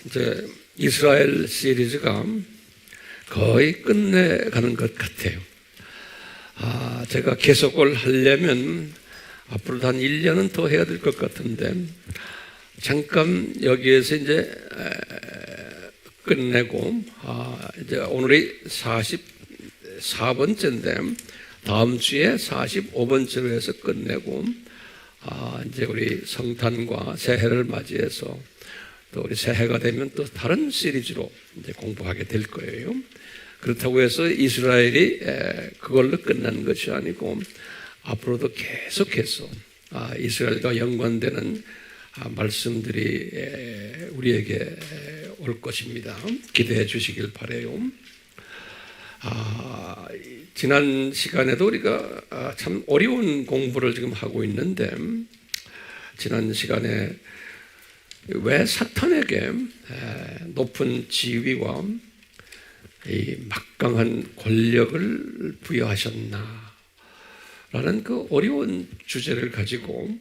이제 이스라엘 시리즈가 거의 끝내가는 것 같아요. 제가 계속을 하려면 앞으로 한 1년은 더 해야 될 것 같은데, 잠깐 여기에서 이제 끝내고, 이제 오늘이 44번째인데, 다음 주에 45번째로 해서 끝내고, 이제 우리 성탄과 새해를 맞이해서 또 우리 새해가 되면 또 다른 시리즈로 이제 공부하게 될 거예요. 그렇다고 해서 이스라엘이 그걸로 끝나는 것이 아니고 앞으로도 계속해서 이스라엘과 연관되는 말씀들이 우리에게 올 것입니다. 기대해 주시길 바라요. 지난 시간에도 우리가 참 어려운 공부를 지금 하고 있는데, 지난 시간에 왜 사탄에게 높은 지위와 이 막강한 권력을 부여하셨나 라는 그 어려운 주제를 가지고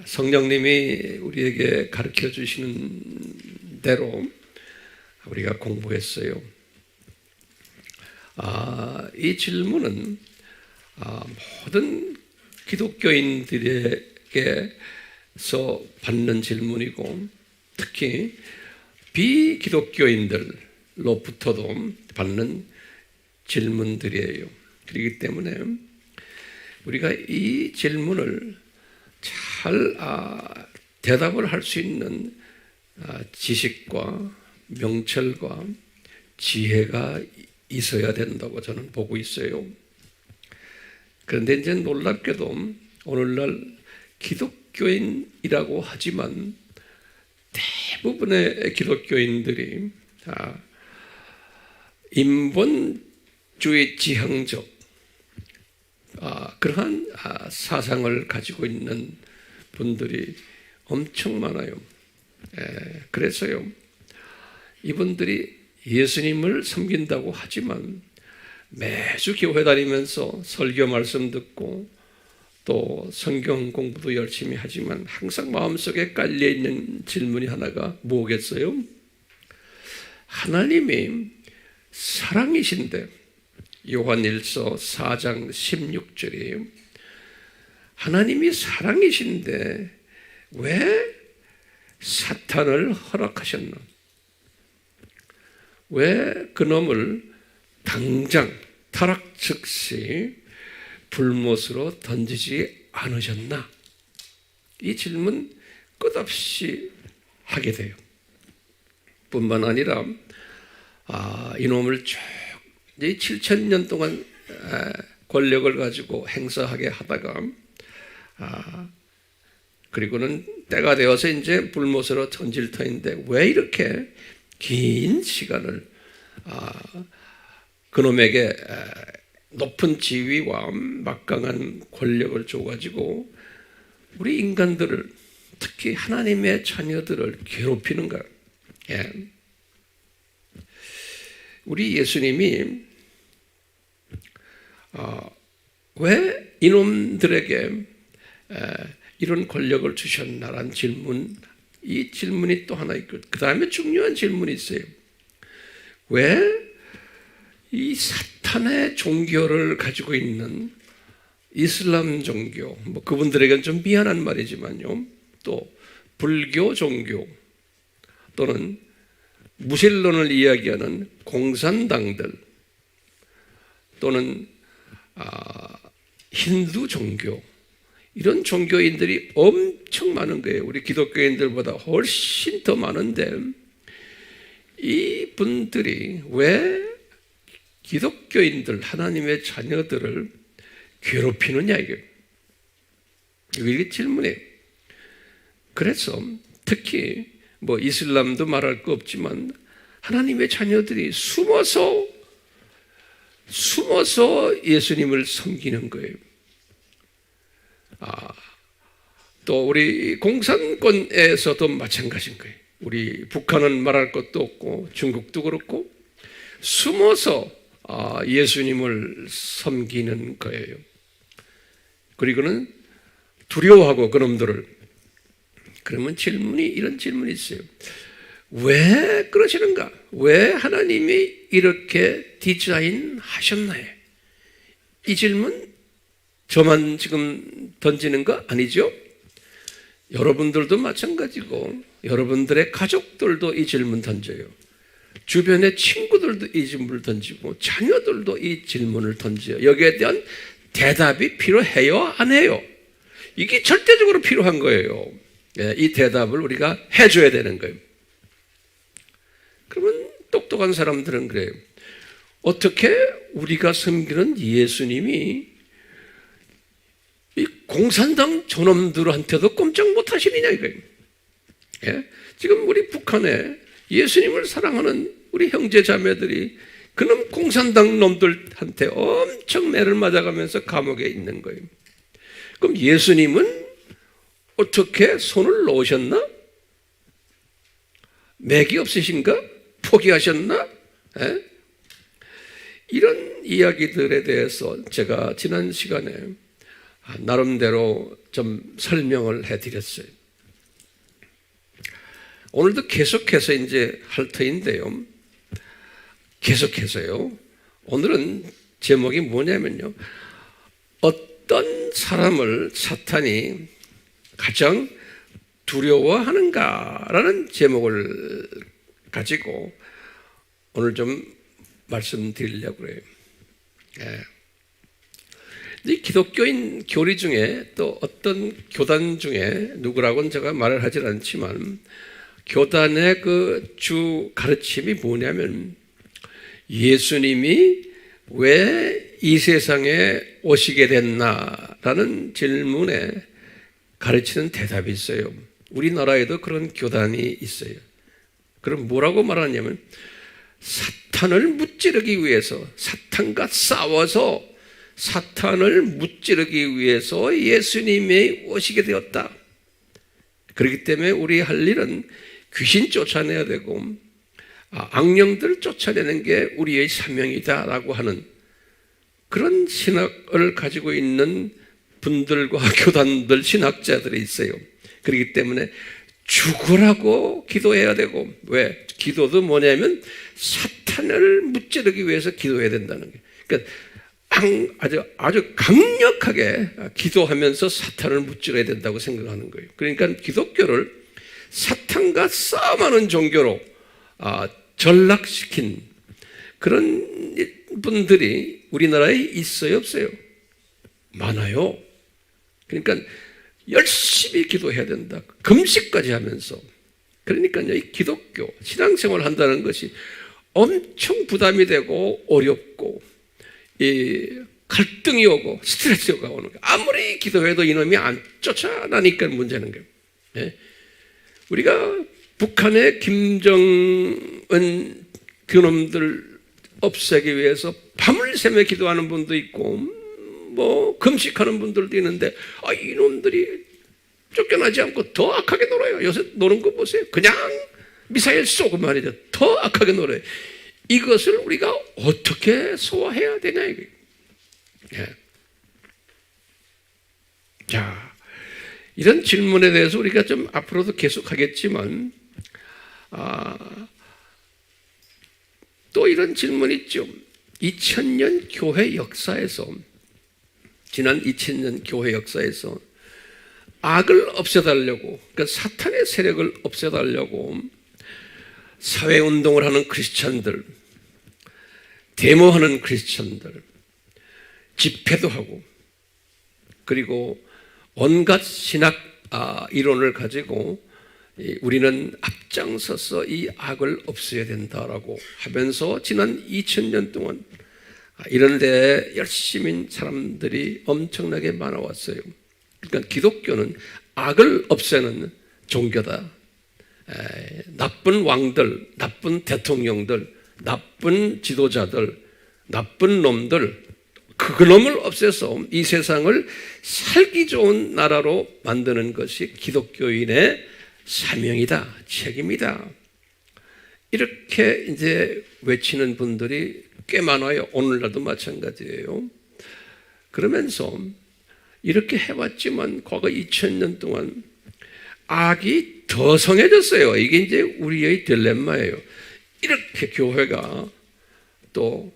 성령님이 우리에게 가르쳐 주시는 대로 우리가 공부했어요. 이 질문은 모든 기독교인들에게서 받는 질문이고, 특히 비기독교인들로부터도 받는 질문들이에요. 그렇기 때문에 우리가 이 질문을 잘 대답을 할 수 있는 지식과 명철과 지혜가 있어야 된다고 저는 보고 있어요. 그런데 이제 놀랍게도 오늘날 기독교인이라고 하지만 대부분의 기독교인들이 인본주의 지향적 그러한 사상을 가지고 있는 분들이 엄청 많아요. 그래서요, 이분들이 예수님을 섬긴다고 하지만 매주 교회 다니면서 설교 말씀 듣고 또 성경 공부도 열심히 하지만 항상 마음속에 깔려있는 질문이 하나가 뭐겠어요? 하나님이 사랑이신데, 요한일서 4장 16절이에요. 하나님이 사랑이신데 왜 사탄을 허락하셨나? 왜 그놈을 당장 타락 즉시 불못으로 던지지 않으셨나? 이 질문 끝없이 하게 돼요. 뿐만 아니라 이놈을 쭉 7,000년 동안 권력을 가지고 행사하게 하다가 그리고는 때가 되어서 이제 불못으로 던질 터인데 왜 이렇게 긴 시간을 그놈에게 높은 지위와 막강한 권력을 줘가지고 우리 인간들을, 특히 하나님의 자녀들을 괴롭히는가? 우리 예수님이 왜 이놈들에게 이런 권력을 주셨나라는 질문, 이 질문이 또 하나 있고, 그 다음에 중요한 질문이 있어요. 왜 이 사탄의 종교를 가지고 있는 이슬람 종교, 그분들에게는 좀 미안한 말이지만요, 또 불교 종교 또는 무신론을 이야기하는 공산당들 또는 힌두 종교, 이런 종교인들이 엄청 많은 거예요. 우리 기독교인들보다 훨씬 더 많은데 이 분들이 왜 기독교인들, 하나님의 자녀들을 괴롭히느냐, 이게 질문이에요. 그래서 특히 이슬람도 말할 거 없지만 하나님의 자녀들이 숨어서 예수님을 섬기는 거예요. 또 우리 공산권에서도 마찬가지인 거예요. 우리 북한은 말할 것도 없고 중국도 그렇고 숨어서 예수님을 섬기는 거예요. 그리고는 두려워하고 그놈들을. 그러면 이런 질문이 있어요. 왜 그러시는가? 왜 하나님이 이렇게 디자인하셨나요? 이 질문 저만 지금 던지는 거 아니죠? 여러분들도 마찬가지고 여러분들의 가족들도 이 질문 던져요. 주변의 친구들도 이 질문을 던지고 자녀들도 이 질문을 던져요. 여기에 대한 대답이 필요해요? 안 해요? 이게 절대적으로 필요한 거예요. 이 대답을 우리가 해줘야 되는 거예요. 그러면 똑똑한 사람들은 그래요. 어떻게 우리가 섬기는 예수님이 이 공산당 저놈들한테도 꼼짝 못하시느냐 이거예요. 지금 우리 북한에 예수님을 사랑하는 우리 형제 자매들이 그놈 공산당 놈들한테 엄청 매를 맞아가면서 감옥에 있는 거예요. 그럼 예수님은 어떻게 손을 놓으셨나? 맥이 없으신가? 포기하셨나? 이런 이야기들에 대해서 제가 지난 시간에 나름대로 좀 설명을 해드렸어요. 오늘도 계속해서 이제 할 터인데요. 계속해서요. 오늘은 제목이 뭐냐면요. 어떤 사람을 사탄이 가장 두려워하는가라는 제목을 가지고 오늘 좀 말씀드리려고 해요. 이 기독교인 교리 중에 또 어떤 교단 중에 누구라고는 제가 말을 하질 않지만 교단의 그 주 가르침이 뭐냐면 예수님이 왜 이 세상에 오시게 됐나라는 질문에 가르치는 대답이 있어요. 우리나라에도 그런 교단이 있어요. 그럼 뭐라고 말하냐면 사탄을 무찌르기 위해서 사탄과 싸워서 사탄을 무찌르기 위해서 예수님이 오시게 되었다. 그렇기 때문에 우리 할 일은 귀신 쫓아내야 되고 악령들 쫓아내는 게 우리의 사명이다라고 하는 그런 신학을 가지고 있는 분들과 교단들, 신학자들이 있어요. 그렇기 때문에 죽으라고 기도해야 되고, 왜? 기도도 뭐냐면 사탄을 무찌르기 위해서 기도해야 된다는 거예요. 그러니까 아주 강력하게 기도하면서 사탄을 무찌러야 된다고 생각하는 거예요. 그러니까 기독교를 사탄과 싸움하는 종교로 전락시킨 그런 분들이 우리나라에 있어요, 없어요? 많아요. 그러니까 열심히 기도해야 된다. 금식까지 하면서. 그러니까요, 이 기독교 신앙생활을 한다는 것이 엄청 부담이 되고 어렵고 이 갈등이 오고 스트레스가 오는 거예요. 아무리 기도해도 이놈이 안 쫓아나니까 문제는 거예요. 우리가 북한의 김정은 그놈들 없애기 위해서 밤을 새며 기도하는 분도 있고 뭐 금식하는 분들도 있는데 이놈들이 쫓겨나지 않고 더 악하게 놀아요. 요새 노는 거 보세요. 그냥 미사일 쏘고 말이죠. 더 악하게 놀아요. 이것을 우리가 어떻게 소화해야 되냐 이거예요. 자, 이런 질문에 대해서 우리가 좀 앞으로도 계속하겠지만 또 이런 질문이 있죠. 2000년 교회 역사에서 지난 2000년 교회 역사에서 악을 없애달라고 그러니까 사탄의 세력을 없애달라고 사회운동을 하는 크리스찬들, 데모하는 크리스찬들, 집회도 하고 그리고 온갖 신학 이론을 가지고 우리는 앞장서서 이 악을 없애야 된다라고 하면서 지난 2000년 동안 이런 데 열심히 사람들이 엄청나게 많아왔어요. 그러니까 기독교는 악을 없애는 종교다. 나쁜 왕들, 나쁜 대통령들, 나쁜 지도자들, 나쁜 놈들 그놈을 없애서 이 세상을 살기 좋은 나라로 만드는 것이 기독교인의 사명이다, 책임이다. 이렇게 이제 외치는 분들이 꽤 많아요. 오늘날도 마찬가지예요. 그러면서 이렇게 해왔지만 과거 2000년 동안 악이 더 성해졌어요. 이게 이제 우리의 딜레마예요. 이렇게 교회가 또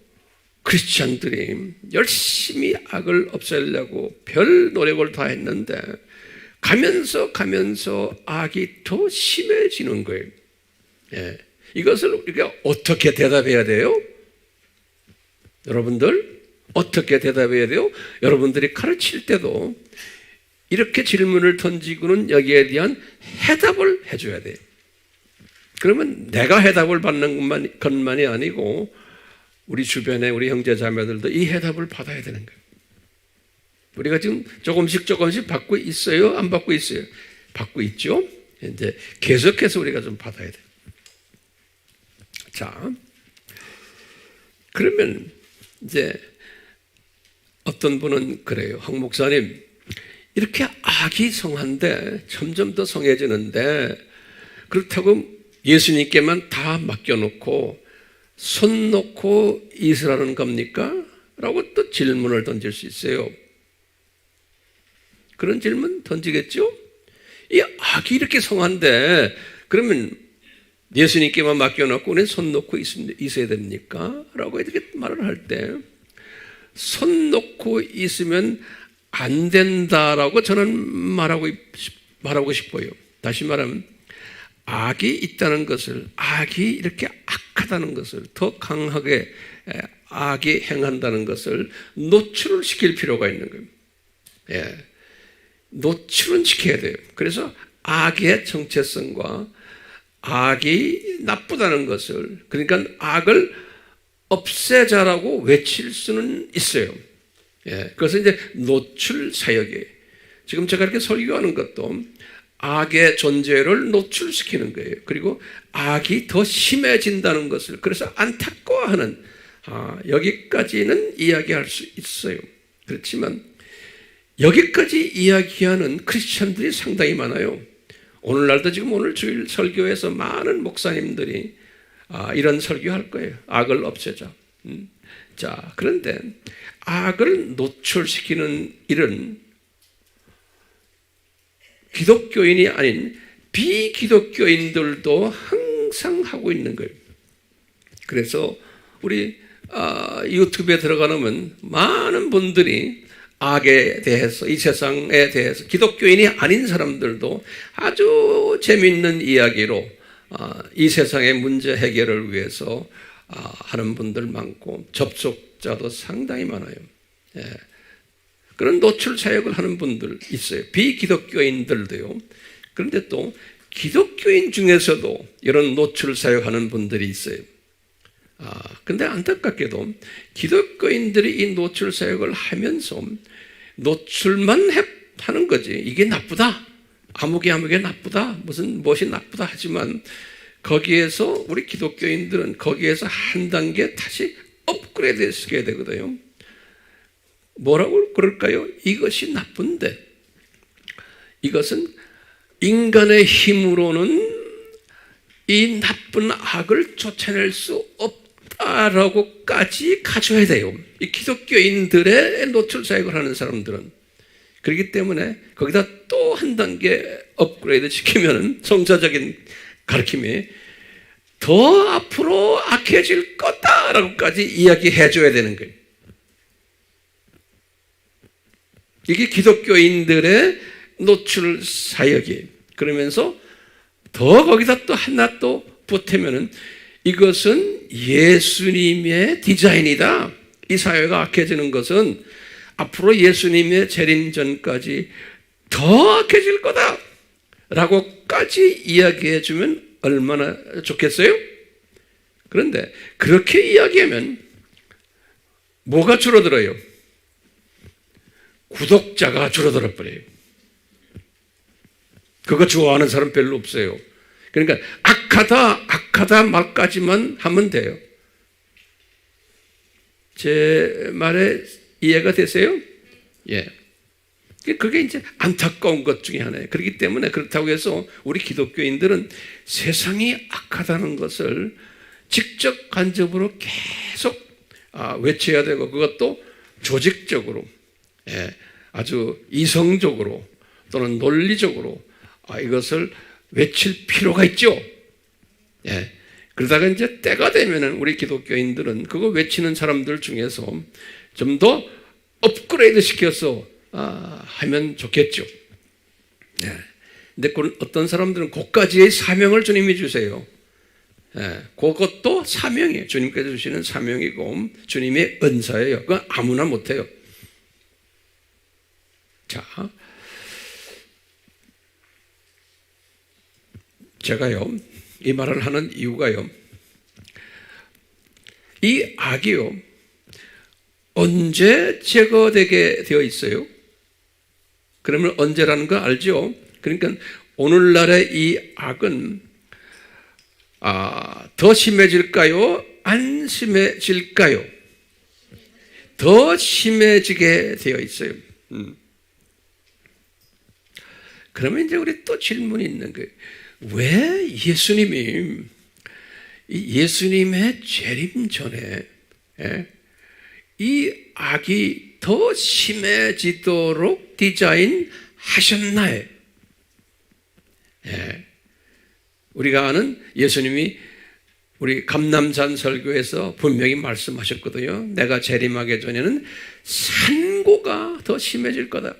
크리스찬들이 열심히 악을 없애려고 별 노력을 다 했는데 가면서 악이 더 심해지는 거예요. 예. 이것을 우리가 어떻게 대답해야 돼요? 여러분들 어떻게 대답해야 돼요? 여러분들이 가르칠 때도 이렇게 질문을 던지고는 여기에 대한 해답을 해줘야 돼요. 그러면 내가 해답을 받는 것만이 아니고 우리 주변에 우리 형제 자매들도 이 해답을 받아야 되는 거예요. 우리가 지금 조금씩 받고 있어요? 안 받고 있어요? 받고 있죠? 이제 계속해서 우리가 좀 받아야 돼요. 자, 그러면 이제 어떤 분은 그래요. 황 목사님, 이렇게 악이 성한데 점점 더 성해지는데 그렇다고 예수님께만 다 맡겨놓고 손 놓고 있으라는 겁니까? 라고 또 질문을 던질 수 있어요. 그런 질문 던지겠죠? 이 악이 이렇게 성한데 그러면 예수님께만 맡겨놓고 우리는 손 놓고 있어야 됩니까? 라고 이렇게 말을 할 때 손 놓고 있으면 안 된다라고 저는 말하고 싶어요. 다시 말하면 악이 있다는 것을, 악이 이렇게 악하다는 것을, 더 강하게 악이 행한다는 것을 노출을 시킬 필요가 있는 거예요. 예. 노출은 시켜야 돼요. 그래서 악의 정체성과 악이 나쁘다는 것을, 그러니까 악을 없애자라고 외칠 수는 있어요. 예. 그래서 이제 노출 사역이에요. 지금 제가 이렇게 설교하는 것도 악의 존재를 노출시키는 거예요. 그리고 악이 더 심해진다는 것을, 그래서 안타까워하는, 여기까지는 이야기할 수 있어요. 그렇지만 여기까지 이야기하는 크리스천들이 상당히 많아요. 오늘날도 지금 오늘 주일 설교에서 많은 목사님들이 이런 설교할 거예요. 악을 없애자. 자, 그런데 악을 노출시키는 일은 기독교인이 아닌 비기독교인들도 항상 하고 있는 거예요. 그래서 우리 유튜브에 들어가 놓으면 많은 분들이 악에 대해서, 이 세상에 대해서 기독교인이 아닌 사람들도 아주 재미있는 이야기로 이 세상의 문제 해결을 위해서 하는 분들 많고 접속자도 상당히 많아요. 예. 그런 노출 사역을 하는 분들 있어요. 비기독교인들도요. 그런데 또 기독교인 중에서도 이런 노출 사역하는 분들이 있어요. 근데 안타깝게도 기독교인들이 이 노출 사역을 하면서 노출만 하는 거지. 이게 나쁘다. 아무개 나쁘다. 무엇이 나쁘다 하지만 거기에서 우리 기독교인들은 거기에서 한 단계 다시 업그레이드 시켜야 되거든요. 뭐라고 그럴까요? 이것이 나쁜데 이것은 인간의 힘으로는 이 나쁜 악을 쫓아낼 수 없다라고까지 가져야 돼요. 이 기독교인들의 노출 사역을 하는 사람들은. 그렇기 때문에 거기다 또 한 단계 업그레이드 시키면 성사적인 가르침이 더 앞으로 악해질 거다라고까지 이야기해 줘야 되는 거예요. 이게 기독교인들의 노출 사역이에요. 그러면서 더 거기다 또 하나 또 보태면은 이것은 예수님의 디자인이다. 이 사회가 악해지는 것은 앞으로 예수님의 재림 전까지 더 악해질 거다. 라고까지 이야기해 주면 얼마나 좋겠어요? 그런데 그렇게 이야기하면 뭐가 줄어들어요? 구독자가 줄어들어 버려요. 그거 좋아하는 사람 별로 없어요. 그러니까 악하다 말까지만 하면 돼요. 제 말에 이해가 되세요? 예. 그게 이제 안타까운 것 중에 하나예요. 그렇기 때문에 그렇다고 해서 우리 기독교인들은 세상이 악하다는 것을 직접 간접으로 계속 외쳐야 되고 그것도 조직적으로, 예, 아주 이성적으로 또는 논리적으로 이것을 외칠 필요가 있죠. 예. 그러다가 이제 때가 되면은 우리 기독교인들은 그거 외치는 사람들 중에서 좀 더 업그레이드 시켜서 하면 좋겠죠. 예. 근데 어떤 사람들은 그까지의 사명을 주님이 주세요. 예. 그것도 사명이에요. 주님께서 주시는 사명이고 주님의 은사예요. 그건 아무나 못해요. 자, 제가요, 이 말을 하는 이유가요, 이 악이요, 언제 제거되게 되어 있어요? 그러면 언제라는 거 알죠? 그러니까 오늘날의 이 악은 더 심해질까요? 안 심해질까요? 더 심해지게 되어 있어요. 그러면 이제 우리 또 질문이 있는 거예요. 왜 예수님의 재림 전에 이 악이 더 심해지도록 디자인하셨나요? 우리가 아는 예수님이 우리 감람산 설교에서 분명히 말씀하셨거든요. 내가 재림하기 전에는 산고가 더 심해질 거다.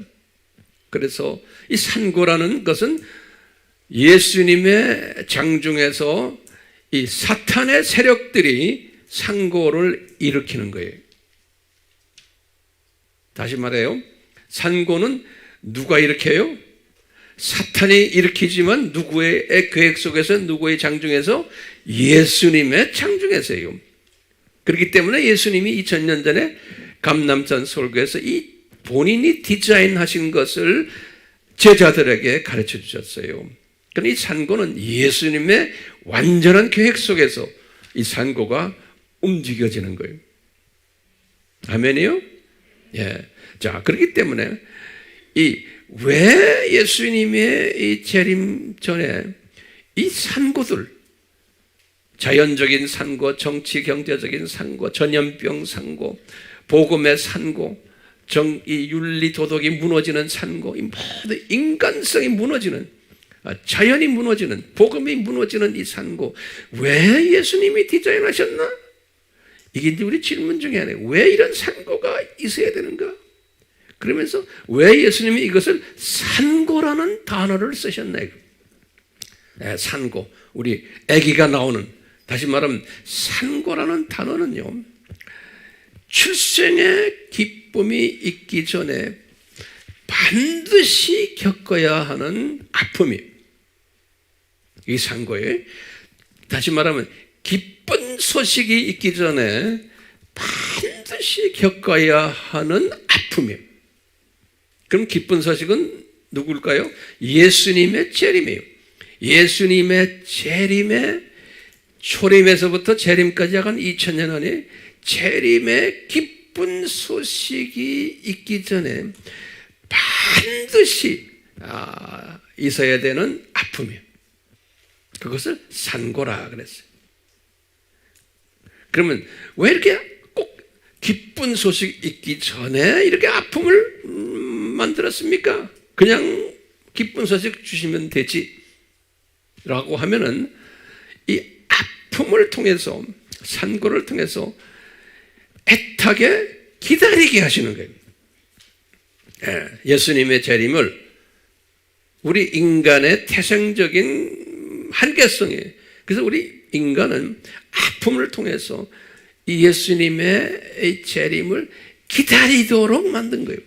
그래서 이 산고라는 것은 예수님의 장중에서 이 사탄의 세력들이 산고를 일으키는 거예요. 다시 말해요. 산고는 누가 일으켜요? 사탄이 일으키지만 누구의 계획 속에서, 누구의 장중에서? 예수님의 장중에서요. 그렇기 때문에 예수님이 2000년 전에 감람산 설교에서 이 본인이 디자인하신 것을 제자들에게 가르쳐 주셨어요. 그러니까 이 산고는 예수님의 완전한 계획 속에서 이 산고가 움직여지는 거예요. 아멘이요? 예. 자, 그렇기 때문에 왜 예수님의 이 재림 전에 이 산고들, 자연적인 산고, 정치 경제적인 산고, 전염병 산고, 복음의 산고, 이 윤리 도덕이 무너지는 산고, 이 모든 인간성이 무너지는, 자연이 무너지는, 복음이 무너지는 이 산고, 왜 예수님이 디자인하셨나? 이게 이제 우리 질문 중에 하나예요. 왜 이런 산고가 있어야 되는가? 그러면서 왜 예수님이 이것을 산고라는 단어를 쓰셨나요? 산고, 우리 아기가 나오는, 다시 말하면 산고라는 단어는요, 출생의 기쁨이 있기 전에 반드시 겪어야 하는 아픔이에요. 이 산고에, 다시 말하면 기쁜 소식이 있기 전에 반드시 겪어야 하는 아픔이에요. 그럼 기쁜 소식은 누굴까요? 예수님의 재림이에요. 예수님의 재림의 초림에서부터 재림까지 약 2000년 안에 재림의 기쁜 소식이 있기 전에 반드시 있어야 되는 아픔이에요. 그것을 산고라 그랬어요. 그러면 왜 이렇게 꼭 기쁜 소식이 있기 전에 이렇게 아픔을 만들었습니까? 그냥 기쁜 소식 주시면 되지 라고 하면은 이 아픔을 통해서, 산고를 통해서 애타게 기다리게 하시는 거예요. 예수님의 재림을 우리 인간의 태생적인 한계성이에요. 그래서 우리 인간은 아픔을 통해서 이 예수님의 재림을 기다리도록 만든 거예요.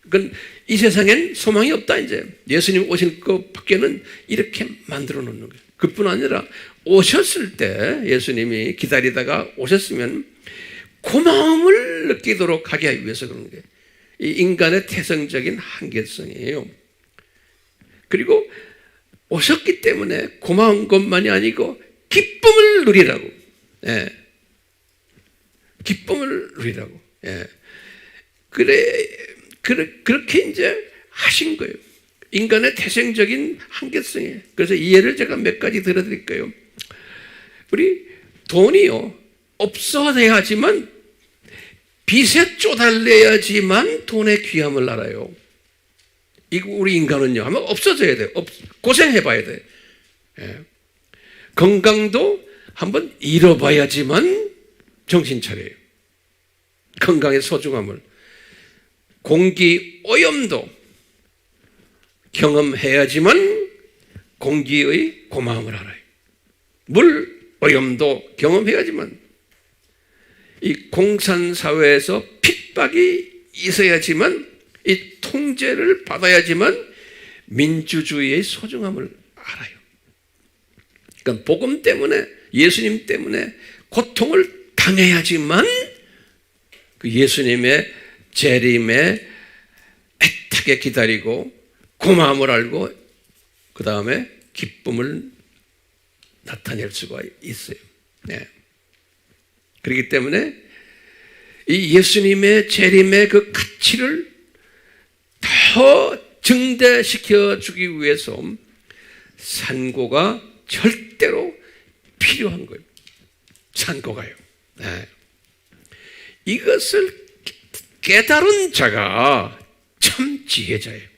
그건 이 세상엔 소망이 없다 이제. 예수님 오실 것밖에는 이렇게 만들어 놓는 거예요. 그뿐 아니라 오셨을 때 예수님이 기다리다가 오셨으면 고마움을 느끼도록 하기 위해서 그런 거예요. 이 인간의 태생적인 한계성이에요. 그리고 오셨기 때문에 고마운 것만이 아니고 기쁨을 누리라고. 기쁨을 누리라고. 그렇게 이제 하신 거예요. 인간의 태생적인 한계성이에요. 그래서 이 예를 제가 몇 가지 들어드릴게요. 우리 돈이요, 없어야지만, 빚에 쪼달려야지만 돈의 귀함을 알아요. 이거 우리 인간은요, 아마 없어져야 돼요. 고생해봐야 돼요. 예. 건강도 한번 잃어봐야지만 정신 차려요. 건강의 소중함을. 공기 오염도 경험해야지만 공기의 고마움을 알아요. 물 오염도 경험해야지만, 이 공산사회에서 핍박이 있어야지만, 이 통제를 받아야지만 민주주의의 소중함을 알아요. 그러니까 복음 때문에, 예수님 때문에 고통을 당해야지만 그 예수님의 재림에 애타게 기다리고 고마움을 알고 그 다음에 기쁨을 나타낼 수가 있어요. 네. 그렇기 때문에 이 예수님의 재림의 그 가치를 더 증대시켜 주기 위해서 산고가 절대로 필요한 거예요. 산고가요. 네. 이것을 깨달은 자가 참 지혜자예요.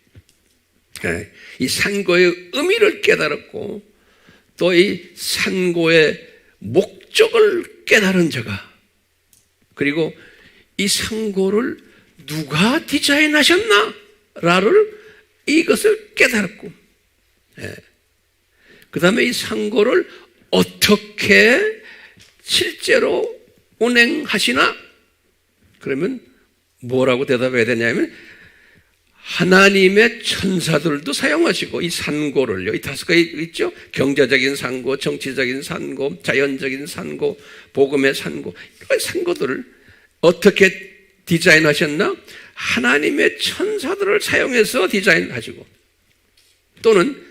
네. 이 산고의 의미를 깨달았고 또 이 산고의 목적을 깨달은 자가, 그리고 이 산고를 누가 디자인하셨나? 라를 이것을 깨달았고, 예. 그 다음에 이 산고를 어떻게 실제로 운행하시나? 그러면 뭐라고 대답해야 되냐면, 하나님의 천사들도 사용하시고, 이 산고를요, 이 5가지 있죠? 경제적인 산고, 정치적인 산고, 자연적인 산고, 복음의 산고, 이 산고들을 어떻게 디자인하셨나? 하나님의 천사들을 사용해서 디자인하시고, 또는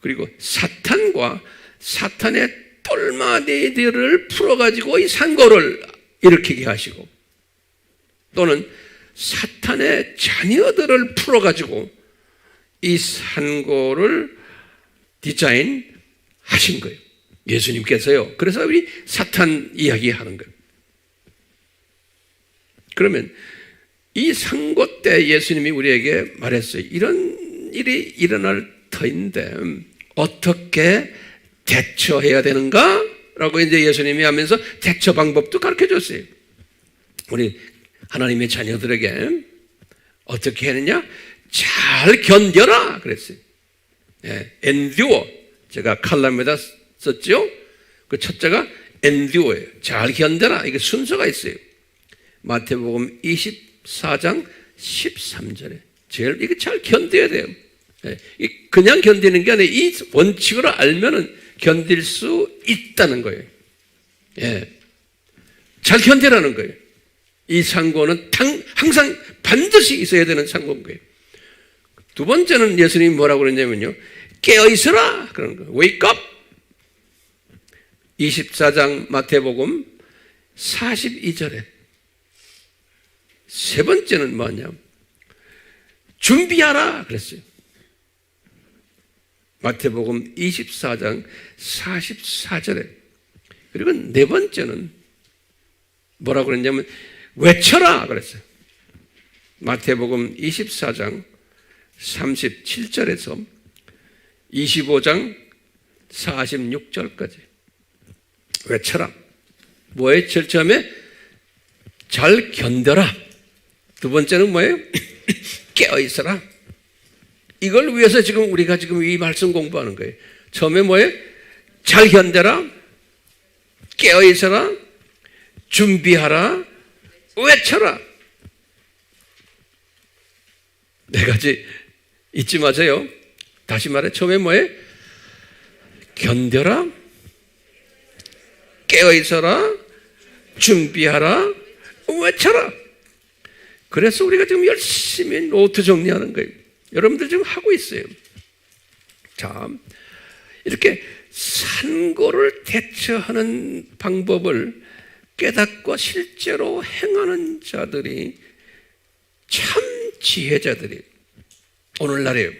그리고 사탄과 사탄의 똘마니들을 풀어가지고 이 산고를 일으키게 하시고, 또는 사탄의 자녀들을 풀어가지고 이 산고를 디자인하신 거예요. 예수님께서요. 그래서 우리 사탄 이야기하는 거예요. 그러면 이 산고 때 예수님이 우리에게 말했어요. 이런 일이 일어날 터인데 어떻게 대처해야 되는가? 라고 이제 예수님이 하면서 대처 방법도 가르쳐 줬어요. 우리 하나님의 자녀들에게 어떻게 했느냐? 잘 견뎌라 그랬어요. 예, endure. 제가 칼럼에다 썼죠? 그 첫째가 endure예요. 잘 견뎌라. 이게 순서가 있어요. 마태복음 24장 13절에 제일 이게 잘 견뎌야 돼요. 예, 그냥 견디는 게 아니라 이 원칙을 알면은 견딜 수 있다는 거예요. 예, 잘 견디라는 거예요. 이 상고는 항상 반드시 있어야 되는 상고인 거예요. 두 번째는 예수님이 뭐라고 그러냐면요, 깨어있어라 그러는 거예요. Wake up. 24장 마태복음 42절에 세 번째는 뭐냐, 준비하라 그랬어요. 마태복음 24장 44절에. 그리고 네 번째는 뭐라고 그랬냐면 외쳐라 그랬어요. 마태복음 24장 37절에서 25장 46절까지 외쳐라. 뭐예요? 제일 처음에 잘 견뎌라. 두 번째는 뭐예요? 깨어있어라. 이걸 위해서 지금 우리가 지금 이 말씀 공부하는 거예요. 처음에 뭐예요? 잘 견뎌라, 깨어있어라, 준비하라, 외쳐라. 네 가지 잊지 마세요. 다시 말해, 처음에 뭐예요? 견뎌라, 깨어있어라, 준비하라, 외쳐라. 그래서 우리가 지금 열심히 노트 정리하는 거예요. 여러분들 지금 하고 있어요. 자, 이렇게 산고를 대처하는 방법을 깨닫고 실제로 행하는 자들이 참 지혜자들이에요. 오늘날에요.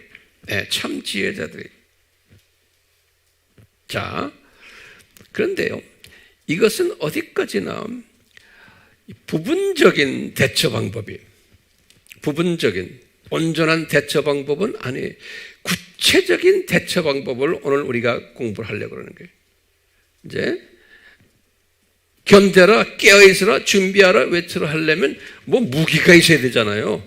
네, 참 지혜자들이에요. 자, 그런데요, 이것은 어디까지나 부분적인 대처 방법이에요. 부분적인. 온전한 대처 방법은 아니에요. 구체적인 대처 방법을 오늘 우리가 공부를 하려고 그러는 거예요. 이제 견뎌라, 깨어있으라, 준비하라, 외치라 하려면 뭐 무기가 있어야 되잖아요.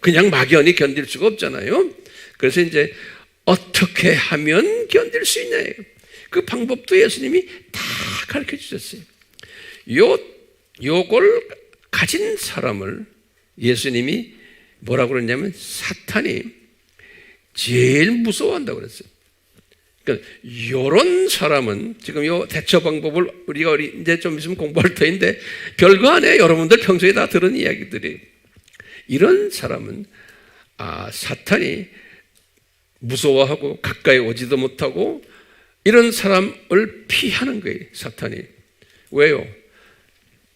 그냥 막연히 견딜 수가 없잖아요. 그래서 이제 어떻게 하면 견딜 수 있냐예요. 그 방법도 예수님이 다 가르쳐 주셨어요. 요걸 가진 사람을 예수님이 뭐라고 그랬냐면 사탄이 제일 무서워한다고 그랬어요. 그러니까 요런 사람은 지금 요 대처 방법을 우리가 이제 좀 있으면 공부할 터인데 별거 아니에요. 여러분들 평소에 다 들은 이야기들이. 이런 사람은 사탄이 무서워하고 가까이 오지도 못하고 이런 사람을 피하는 거예요. 사탄이. 왜요?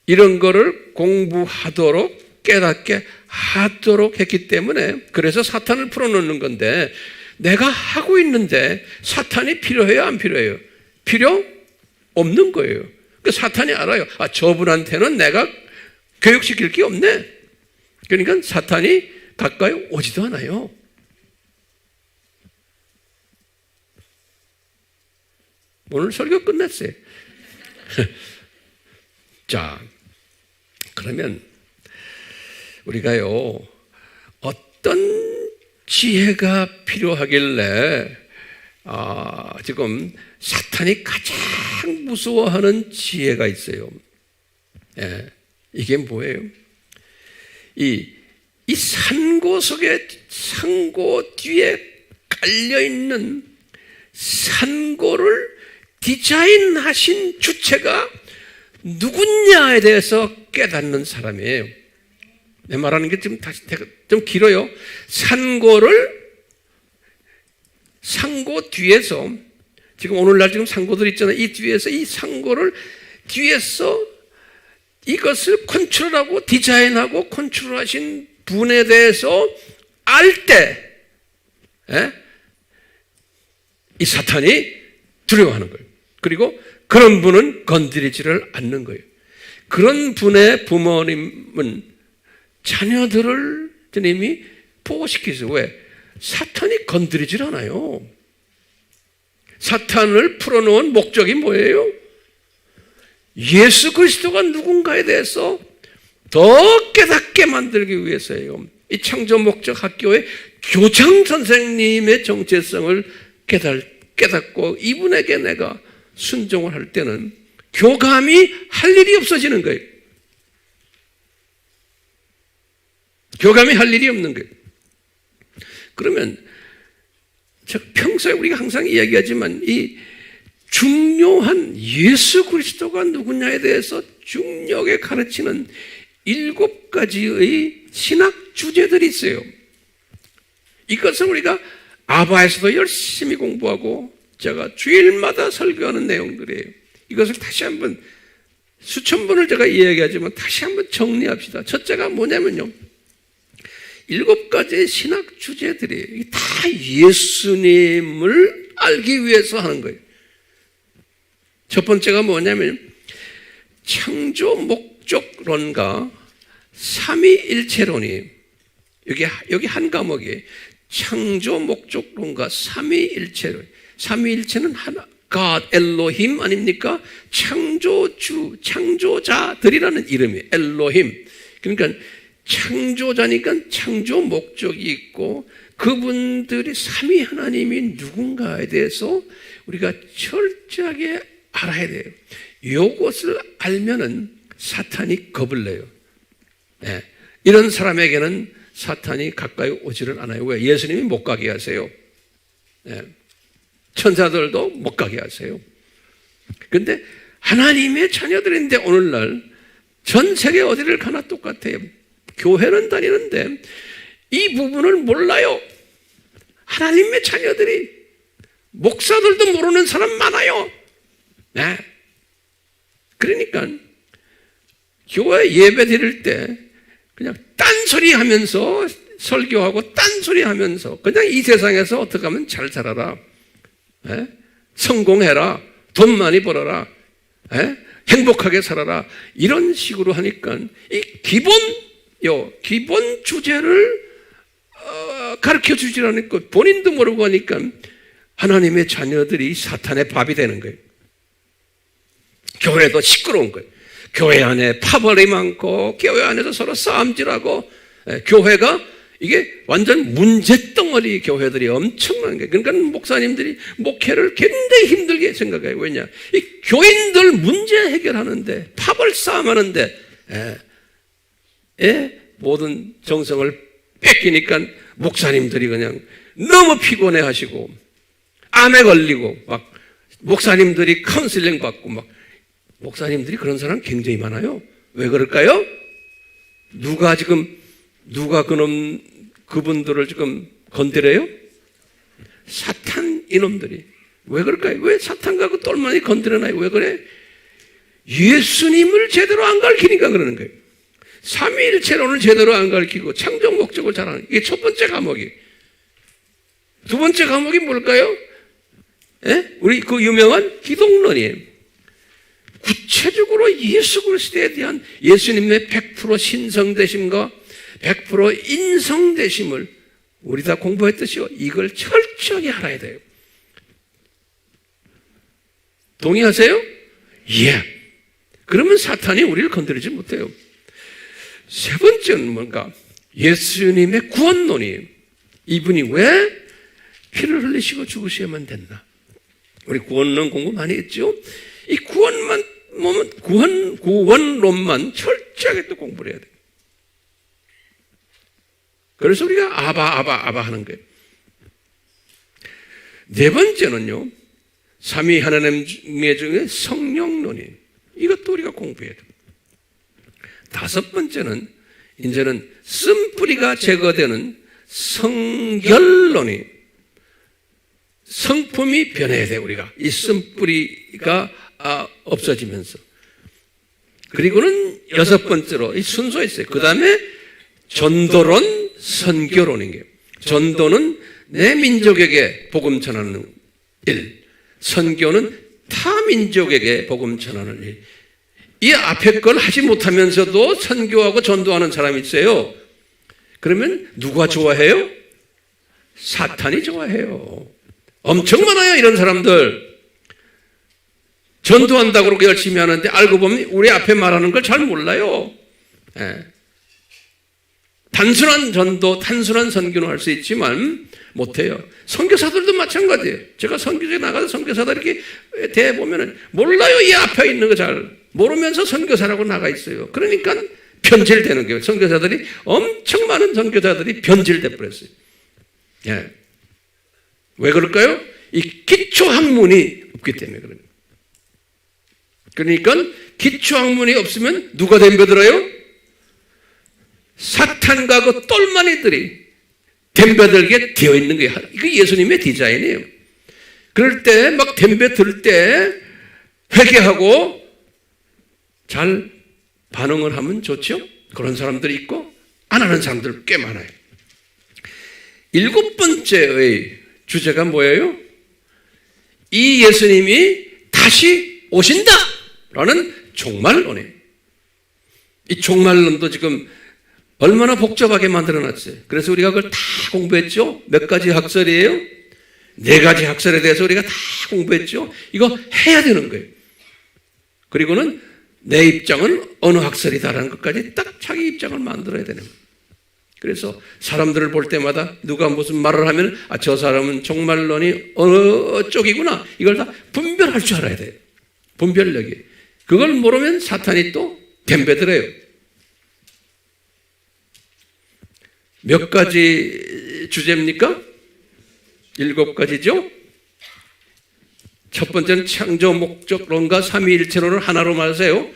이런 거를 공부하도록 깨닫게 하도록 했기 때문에 그래서 사탄을 풀어놓는 건데 내가 하고 있는데 사탄이 필요해요? 안 필요해요? 필요 없는 거예요. 그러니까 사탄이 알아요. 저분한테는 내가 교육시킬 게 없네. 그러니까 사탄이 가까이 오지도 않아요. 오늘 설교 끝났어요. 자, 그러면 우리가요, 어떤 지혜가 필요하길래 지금 사탄이 가장 무서워하는 지혜가 있어요. 이게 뭐예요? 이 산고 속에, 상고 뒤에 깔려있는 산고를 디자인하신 주체가 누구냐에 대해서 깨닫는 사람이에요. 내 말하는 게 지금 다시 좀 길어요. 상고 뒤에서, 지금 오늘날 지금 상고들 있잖아요. 이 뒤에서, 이 상고를 뒤에서 이것을 컨트롤하고 디자인하고 컨트롤하신 분에 대해서 알 때, 이 사탄이 두려워하는 거예요. 그리고 그런 분은 건드리지를 않는 거예요. 그런 분의 부모님은 자녀들을 주님이 보호시키세요. 왜? 사탄이 건드리질 않아요. 사탄을 풀어놓은 목적이 뭐예요? 예수 그리스도가 누군가에 대해서 더 깨닫게 만들기 위해서예요. 이 창조 목적 학교의 교장 선생님의 정체성을 깨닫고 이분에게 내가 순종을 할 때는 교감이 할 일이 없어지는 거예요. 교감이 할 일이 없는 거예요. 그러면 평소에 우리가 항상 이야기하지만 이 중요한 예수 그리스도가 누구냐에 대해서 중요하게 가르치는 7가지의 신학 주제들이 있어요. 이것을 우리가 아바에서도 열심히 공부하고 제가 주일마다 설교하는 내용들이에요. 이것을 다시 한번 수천 번을 제가 이야기하지만 다시 한번 정리합시다. 첫째가 뭐냐면요, 7가지의 신학 주제들이 다 예수님을 알기 위해서 하는 거예요. 첫 번째가 뭐냐면 창조 목적론과 삼위일체론이 여기 한 과목이에요. 창조 목적론과 삼위일체론. 삼위일체는 하나, God, 엘로힘 아닙니까? 창조주, 창조자들이라는 이름이에요. 엘로힘. 그러니까 창조자니까 창조 목적이 있고 그분들이 삼위 하나님이 누군가에 대해서 우리가 철저하게 알아야 돼요. 이것을 알면은 사탄이 겁을 내요. 이런 사람에게는 사탄이 가까이 오지를 않아요. 왜? 예수님이 못 가게 하세요. 천사들도 못 가게 하세요. 그런데 하나님의 자녀들인데 오늘날 전 세계 어디를 가나 똑같아요. 교회는 다니는데 이 부분을 몰라요. 하나님의 자녀들이, 목사들도 모르는 사람 많아요. 그러니까 교회 예배 드릴 때 그냥 딴소리 하면서 설교하고 딴소리 하면서 그냥 이 세상에서 어떻게 하면 잘 살아라, 성공해라, 돈 많이 벌어라, 행복하게 살아라, 이런 식으로 하니까 이 기본 주제를 가르쳐 주질 않고 본인도 모르고 하니까 하나님의 자녀들이 사탄의 밥이 되는 거예요. 교회도 시끄러운 거예요. 교회 안에 파벌이 많고 교회 안에서 서로 싸움질하고 교회가 이게 완전 문제덩어리 교회들이 엄청난 거예요. 그러니까 목사님들이 목회를 굉장히 힘들게 생각해요. 왜냐? 이 교인들 문제 해결하는데 파벌 싸움하는데 모든 정성을 뺏기니까 목사님들이 그냥 너무 피곤해 하시고 암에 걸리고 막 목사님들이 카운슬링 받고 막 목사님들이 그런 사람 굉장히 많아요. 왜 그럴까요? 누가 그분들을 지금 건드려요? 사탄 이놈들이. 왜 그럴까요? 왜 사탄과 그 똘마니 건드려놔요? 왜 그래? 예수님을 제대로 안 가르치니까 그러는 거예요. 삼위일체론을 제대로 안 가르치고 창조 목적을 잘 안. 이게 첫 번째 과목이. 두 번째 과목이 뭘까요? 우리 그 유명한 기독론이에요. 구체적으로 예수 그리스도에 대한 예수님의 100% 신성되심과 100% 인성되심을 우리 다 공부했듯이요. 이걸 철저히 알아야 돼요. 동의하세요? 예. 그러면 사탄이 우리를 건드리지 못해요. 세 번째는 뭔가? 예수님의 구원론이에요. 이분이 왜 피를 흘리시고 죽으셔야만 됐나? 우리 구원론 공부 많이 했죠? 이 구원론만 철저하게 또 공부를 해야 돼요. 그래서 우리가 아바 하는 거예요. 네 번째는요, 삼위 하나님 중에 성령론이에요. 이것도 우리가 공부해야 돼요. 다섯 번째는 이제는 쓴뿌리가 제거되는 성결론이 성품이 변해야 돼요. 우리가 이 쓴뿌리가 없어지면서. 그리고는 여섯 번째로 이 순서 있어요. 그 다음에 전도론, 선교론인 게 전도는 내 민족에게 복음 전하는 일, 선교는 타 민족에게 복음 전하는 일. 이 앞에 걸 하지 못하면서도 선교하고 전도하는 사람이 있어요. 그러면 누가 좋아해요? 사탄이 좋아해요. 엄청 많아요, 이런 사람들. 전도한다고 그렇게 열심히 하는데 알고 보면 우리 앞에 말하는 걸 잘 몰라요. 단순한 전도, 단순한 선교는 할 수 있지만 못해요. 선교사들도 마찬가지예요. 제가 선교지에 나가서 선교사들 이렇게 대보면은 몰라요. 이 앞에 있는 거 잘 모르면서 선교사라고 나가 있어요. 그러니까 변질되는 거예요. 선교사들이 엄청 많은 선교사들이 변질돼 버렸어요. 예. 왜 그럴까요? 이 기초 학문이 없기 때문에 그래요. 그러니까 기초 학문이 없으면 누가 덤벼들어요? 사탄과 그 똘마니들이 덤벼들게 되어 있는 거예요. 이거 예수님의 디자인이에요. 그럴 때 막 덤벼들 때 회개하고 잘 반응을 하면 좋죠. 그런 사람들이 있고 안 하는 사람들 꽤 많아요. 일곱 번째의 주제가 뭐예요? 이 예수님이 다시 오신다! 라는 종말론이에요. 이 종말론도 지금 얼마나 복잡하게 만들어놨어요. 그래서 우리가 그걸 다 공부했죠. 몇 가지 학설이에요? 네 가지 학설에 대해서 우리가 다 공부했죠. 이거 해야 되는 거예요. 그리고는 내 입장은 어느 학설이다라는 것까지 딱 자기 입장을 만들어야 되는 거예요. 그래서 사람들을 볼 때마다 누가 무슨 말을 하면 저 사람은 종말론이 어느 쪽이구나. 이걸 다 분별할 줄 알아야 돼요. 분별력이. 그걸 모르면 사탄이 또 덤벼들어요. 몇 가지 주제입니까? 7가지죠? 첫 번째는 창조 목적론과 삼위일체론을 하나로 말하세요.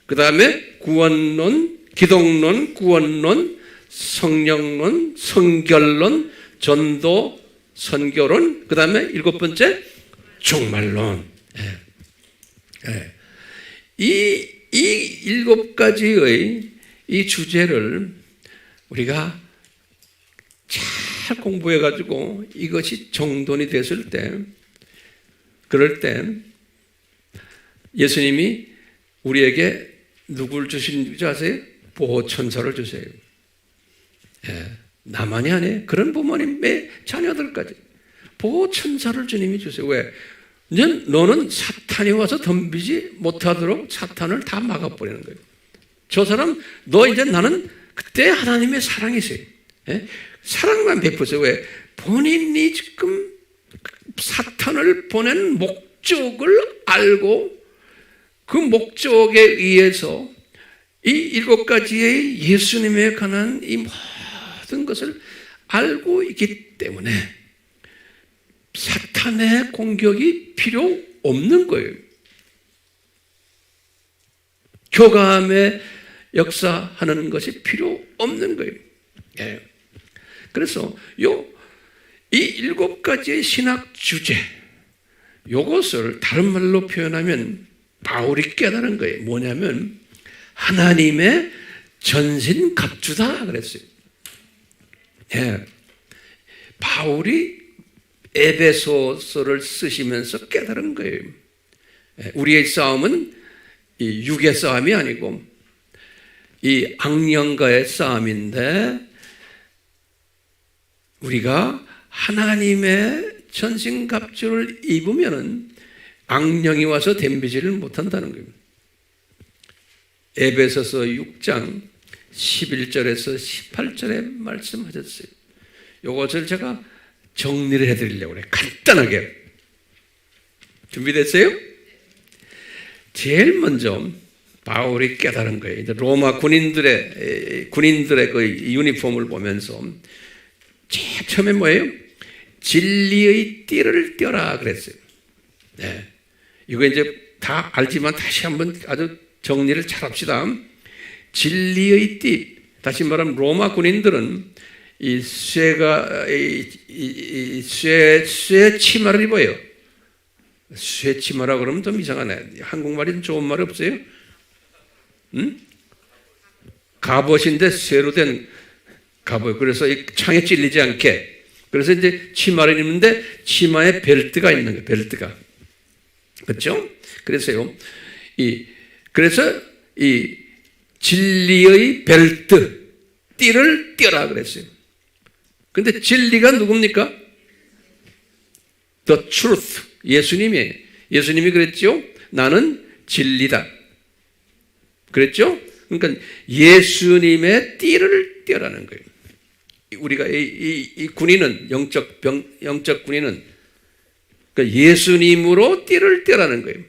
그 다음에 구원론, 기독론, 구원론, 성령론, 성결론, 전도, 선교론, 그 다음에 7번째 종말론. 이 7가지의 이 주제를 우리가 잘 공부해가지고 이것이 정돈이 됐을 때, 그럴 때 예수님이 우리에게 누굴 주신 줄 아세요? 보호천사를 주세요. 나만이 아니에요. 그런 부모님의 자녀들까지 보호 천사를 주님이 주세요. 왜? 이제 너는 사탄이 와서 덤비지 못하도록 사탄을 다 막아버리는 거예요. 저 사람, 너 이제 나는 그때 하나님의 사랑이 있어요. 예? 사랑만 베푸세요. 왜? 본인이 지금 사탄을 보낸 목적을 알고 그 목적에 의해서 이 7가지의 예수님에 관한 이 모든 것을 알고 있기 때문에 사탄의 공격이 필요 없는 거예요. 교감의 역사하는 것이 필요 없는 거예요. 예. 그래서 이 7가지의 신학 주제, 이것을 다른 말로 표현하면 바울이 깨달은 거예요. 뭐냐면 하나님의 전신갑주다 그랬어요. 예. 바울이 에베소서를 쓰시면서 깨달은 거예요. 예. 우리의 싸움은 이 육의 싸움이 아니고 이 악령과의 싸움인데 우리가 하나님의 전신갑주를 입으면은 악령이 와서 덤비지를 못한다는 거예요. 에베소서 6장 11절에서 18절에 말씀하셨어요. 이것을 제가 정리를 해드리려고 그래요. 간단하게. 준비됐어요? 제일 먼저 바울이 깨달은 거예요. 이제 로마 군인들의 그 유니폼을 보면서 제일 처음에 뭐예요? 진리의 띠를 떼라 그랬어요. 네. 이거 이제 다 알지만 다시 한번 아주 정리를 잘 합시다. 진리의 띠. 다시 말하면 로마 군인들은 이 쇠가 쇠 치마를 입어요. 쇠 치마라 그러면 좀 이상하네. 한국말이 좀 좋은 말 없어요? 응? 갑옷인데 쇠로 된 갑옷. 그래서 이 창에 찔리지 않게. 그래서 이제 치마를 입는데 치마에 벨트가 있는 거예요. 벨트가. 그렇죠? 그래서요. 그래서 이 진리의 벨트 띠를 떼라 그랬어요. 근데 진리가 누굽니까? The truth. 예수님이에요. 예수님이 그랬죠? 나는 진리다. 그랬죠? 그러니까 예수님의 띠를 떼라는 거예요. 우리가 이 군인은 영적 군인은 그러니까 예수님으로 띠를 떼라는 거예요.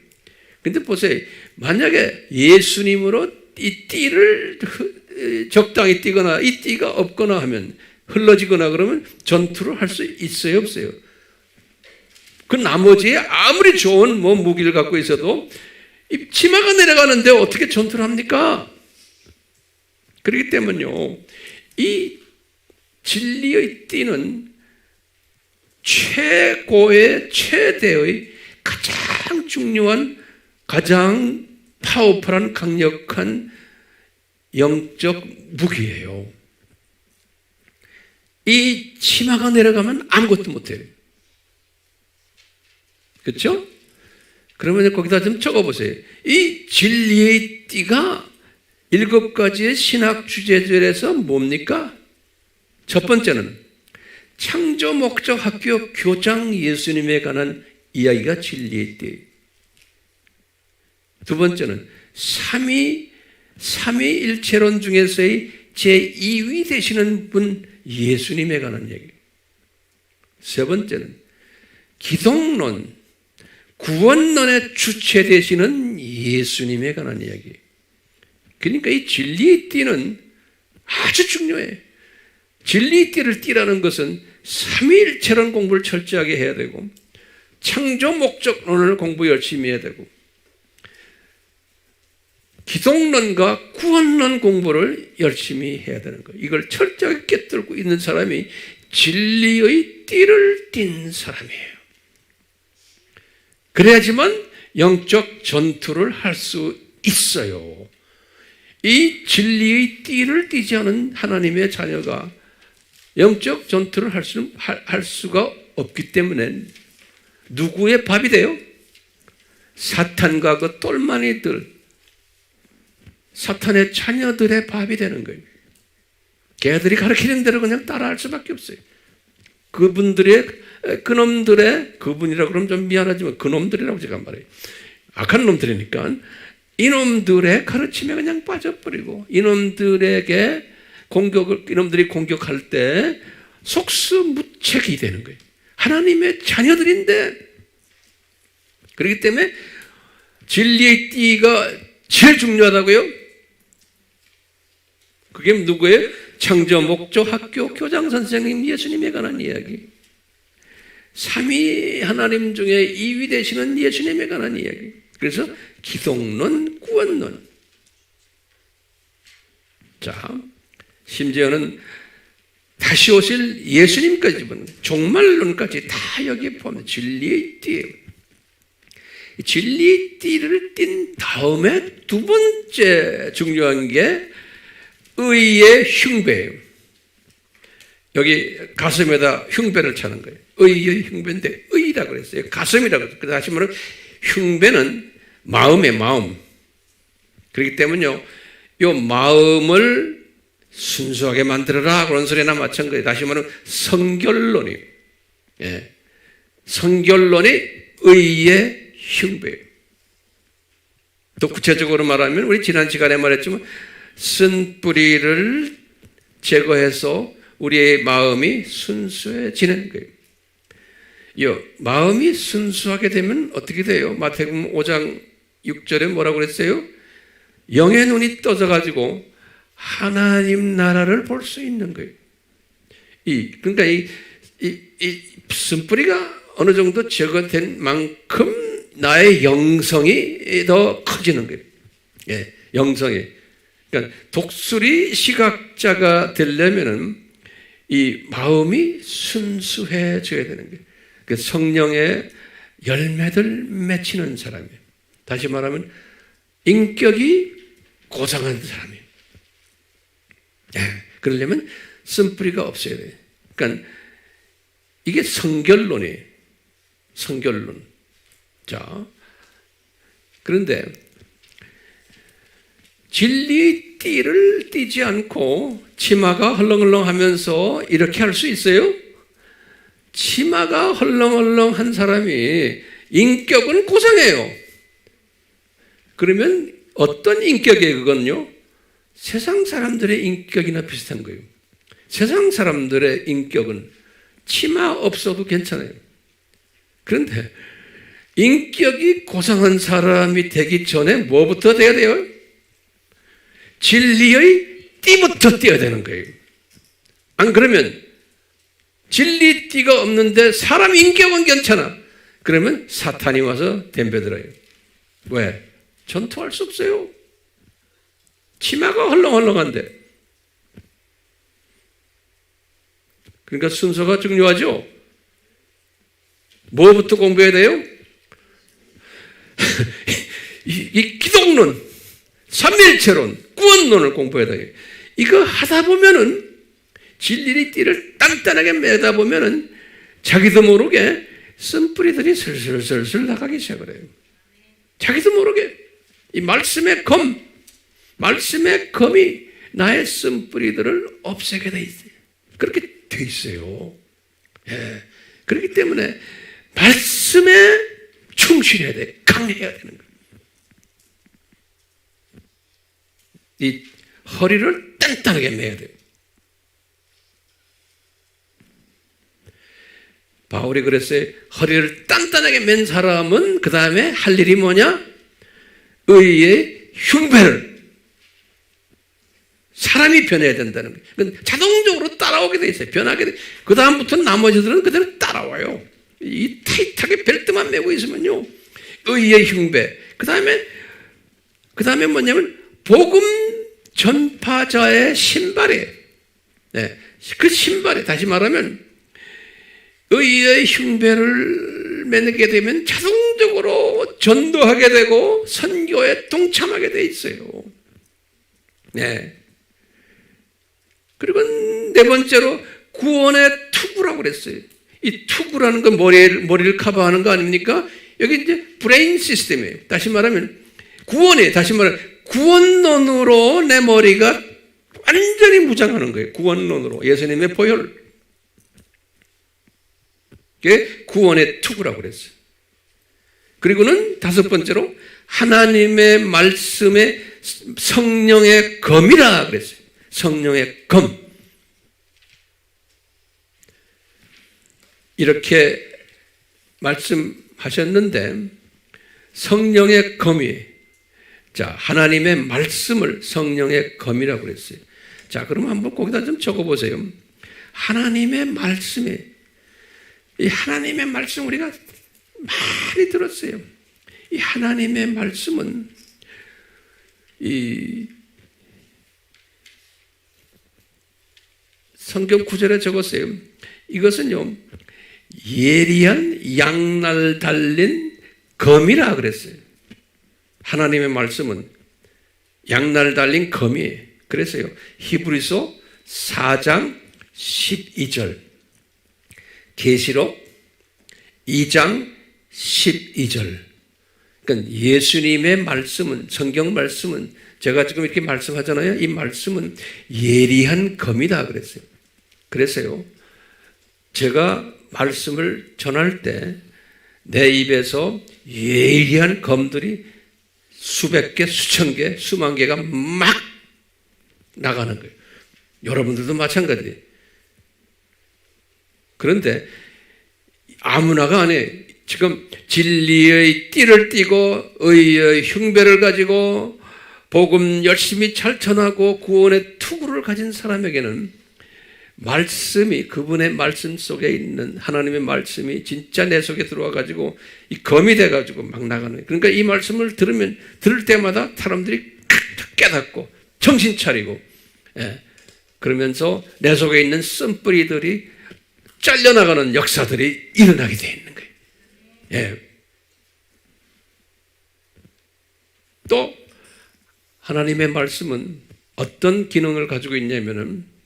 근데 보세요. 만약에 예수님으로 이 띠를 적당히 띠거나 이 띠가 없거나 하면 흘러지거나 그러면 전투를 할 수 있어요, 없어요? 그 나머지에 아무리 좋은 무기를 갖고 있어도 이 치마가 내려가는데 어떻게 전투를 합니까? 그렇기 때문에요. 이 진리의 띠는 최대의 가장 중요한 가장 파워풀한 강력한 영적 무기예요. 이 치마가 내려가면 아무것도 못해요. 그렇죠? 그러면 거기다 좀 적어보세요. 이 진리의 띠가 7가지의 신학 주제들에서 뭡니까? 첫 번째는 창조 목적 학교 교장 예수님에 관한 이야기가 진리의 띠. 두 번째는 삼위일체론 중에서의 제2위 되시는 분 예수님에 관한 얘기. 세 번째는 기독론, 구원론의 주체 되시는 예수님에 관한 이야기. 그러니까 이 진리의 띠는 아주 중요해요. 진리의 띠를 띠라는 것은 삼위일체론 공부를 철저하게 해야 되고 창조 목적론을 공부 열심히 해야 되고 기독론과 구원론 공부를 열심히 해야 되는 거예요. 이걸 철저하게 깨뚫고 있는 사람이 진리의 띠를 띤 사람이에요. 그래야지만 영적 전투를 할 수 있어요. 이 진리의 띠를 띠지 않은 하나님의 자녀가 영적 전투를 할 수가 없기 때문에 누구의 밥이 돼요? 사탄과 그 똘마니들, 사탄의 자녀들의 밥이 되는 거예요. 걔들이 가르치는 대로 그냥 따라할 수밖에 없어요. 그놈들의, 그분이라고 그러면 좀 미안하지만 그놈들이라고 제가 말해요. 악한 놈들이니까 이놈들의 가르침에 그냥 빠져버리고 이놈들이 공격할 때 속수무책이 되는 거예요. 하나님의 자녀들인데. 그렇기 때문에 진리의 띠가 제일 중요하다고요? 그게 누구예요? 창조, 목조, 학교, 교장 선생님, 예수님에 관한 이야기. 삼위 하나님 중에 2위 되시는 예수님에 관한 이야기. 그래서 기독론, 구원론. 자, 심지어는 다시 오실 예수님까지 종말론까지 다 여기에 포함해 진리의 띠예요. 진리의 띠를 띈 다음에 두 번째 중요한 게 의의 흉배예요. 여기 가슴에다 흉배를 차는 거예요. 의의 흉배인데 의라고 그랬어요. 가슴이라고 그랬어요. 다시 말하면 흉배는 마음의 마음. 그렇기 때문에요, 이 마음을 순수하게 만들어라 그런 소리나 마찬가지. 다시 말하면 성결론이, 성결론이 의의 흉배예요. 또 구체적으로 말하면 우리 지난 시간에 말했지만 쓴 뿌리를 제거해서 우리의 마음이 순수해지는 거예요. 이 마음이 순수하게 되면 어떻게 돼요? 마태복음 5장 6절에 뭐라고 그랬어요? 영의 눈이 떠져가지고 하나님 나라를 볼 수 있는 거예요. 그러니까 이 쓴뿌리가 어느 정도 제거된 만큼 나의 영성이 더 커지는 거예요. 영성이. 그러니까 독수리 시각자가 되려면은 이 마음이 순수해져야 되는 거예요. 그 성령의 열매들 맺히는 사람이에요. 다시 말하면 인격이 고상한 사람이에요. 그러려면 쓴뿌리가 없어야 돼요. 그러니까 이게 성결론이에요. 성결론. 자, 그런데 진리의 띠를 띠지 않고 치마가 헐렁헐렁하면서 이렇게 할 수 있어요? 치마가 헐렁헐렁한 사람이 인격은 고상해요. 그러면 어떤 인격이에요, 그건요? 세상 사람들의 인격이나 비슷한 거예요. 세상 사람들의 인격은 치마 없어도 괜찮아요. 그런데 인격이 고상한 사람이 되기 전에 뭐부터 돼야 돼요? 진리의 띠부터 띄어야 되는 거예요. 안 그러면 진리 띠가 없는데 사람 인격은 괜찮아. 그러면 사탄이 와서 덤벼들어요. 왜? 전투할 수 없어요. 치마가 헐렁헐렁한데. 그러니까 순서가 중요하죠. 뭐부터 공부해야 돼요? 이 기독론, 삼위일체론, 구원론을 공부해야 돼요. 이거 하다 보면은 진리의 띠를 단단하게 매다 보면은 자기도 모르게 쓴뿌리들이 슬슬슬슬 나가기 시작을 해요. 자기도 모르게 이 말씀의 검이 나의 쓴뿌리들을 없애게 돼 있어요. 그렇게 돼 있어요. 그렇기 때문에 말씀에 충실해야 돼. 강해야 되는 거예요. 이 허리를 단단하게 매야 돼요. 바울이 그랬어요. 허리를 단단하게 맨 사람은 그 다음에 할 일이 뭐냐? 의의 흉배를. 사람이 변해야 된다는 거예요. 자동적으로 따라오게 돼 있어요. 변하게 돼. 그 다음부터는 나머지들은 그대로 따라와요. 이 타이트하게 벨트만 매고 있으면요. 의의 흉배. 그 다음에 뭐냐면 복음 전파자의 신발이에요. 그 신발이 다시 말하면 의의 흉배를 매게 되면 자동적으로 전도하게 되고 선교에 동참하게 돼 있어요. 그리고 네 번째로 구원의 투구라고 그랬어요. 이 투구라는 건 머리를 커버하는 거 아닙니까? 여기 이제 브레인 시스템이에요. 다시 말하면 구원이에요. 다시 말하면 구원론으로 내 머리가 완전히 무장하는 거예요. 구원론으로. 예수님의 보혈. 그게 구원의 투구라고 그랬어요. 그리고는 다섯 번째로 하나님의 말씀에 성령의 검이라 그랬어요. 성령의 검. 이렇게 말씀하셨는데 성령의 검이, 자, 하나님의 말씀을 성령의 검이라고 그랬어요. 자, 그럼 한번 거기다 좀 적어보세요. 하나님의 말씀에, 이 하나님의 말씀 우리가 많이 들었어요. 이 하나님의 말씀은 이 성경 구절에 적었어요. 이것은요, 예리한 양날 달린 검이라 그랬어요. 하나님의 말씀은 양날 달린 검이에요. 그래서요, 히브리서 4장 12절, 계시록 2장 12절. 그러니까 예수님의 말씀은, 성경 말씀은, 제가 지금 이렇게 말씀하잖아요. 이 말씀은 예리한 검이다 그랬어요. 그래서요, 제가 말씀을 전할 때 내 입에서 예리한 검들이 수백 개, 수천 개, 수만 개가 막 나가는 거예요. 여러분들도 마찬가지예요. 그런데 아무나가 아니에요. 지금 진리의 띠를 띠고 의의 흉배를 가지고 복음 열심히 잘 전하고 구원의 투구를 가진 사람에게는 말씀이, 그분의 말씀 속에 있는 하나님의 말씀이 진짜 내 속에 들어와 가지고 이 검이 돼 가지고 막 나가는 거예요. 그러니까 이 말씀을 들을 때마다 사람들이 깨닫고 정신 차리고, 예, 그러면서 내 속에 있는 쓴뿌리들이 잘려나가는 역사들이 일어나게 되어 있는 거예요. 예. 또 하나님의 말씀은 어떤 기능을 가지고 있냐면은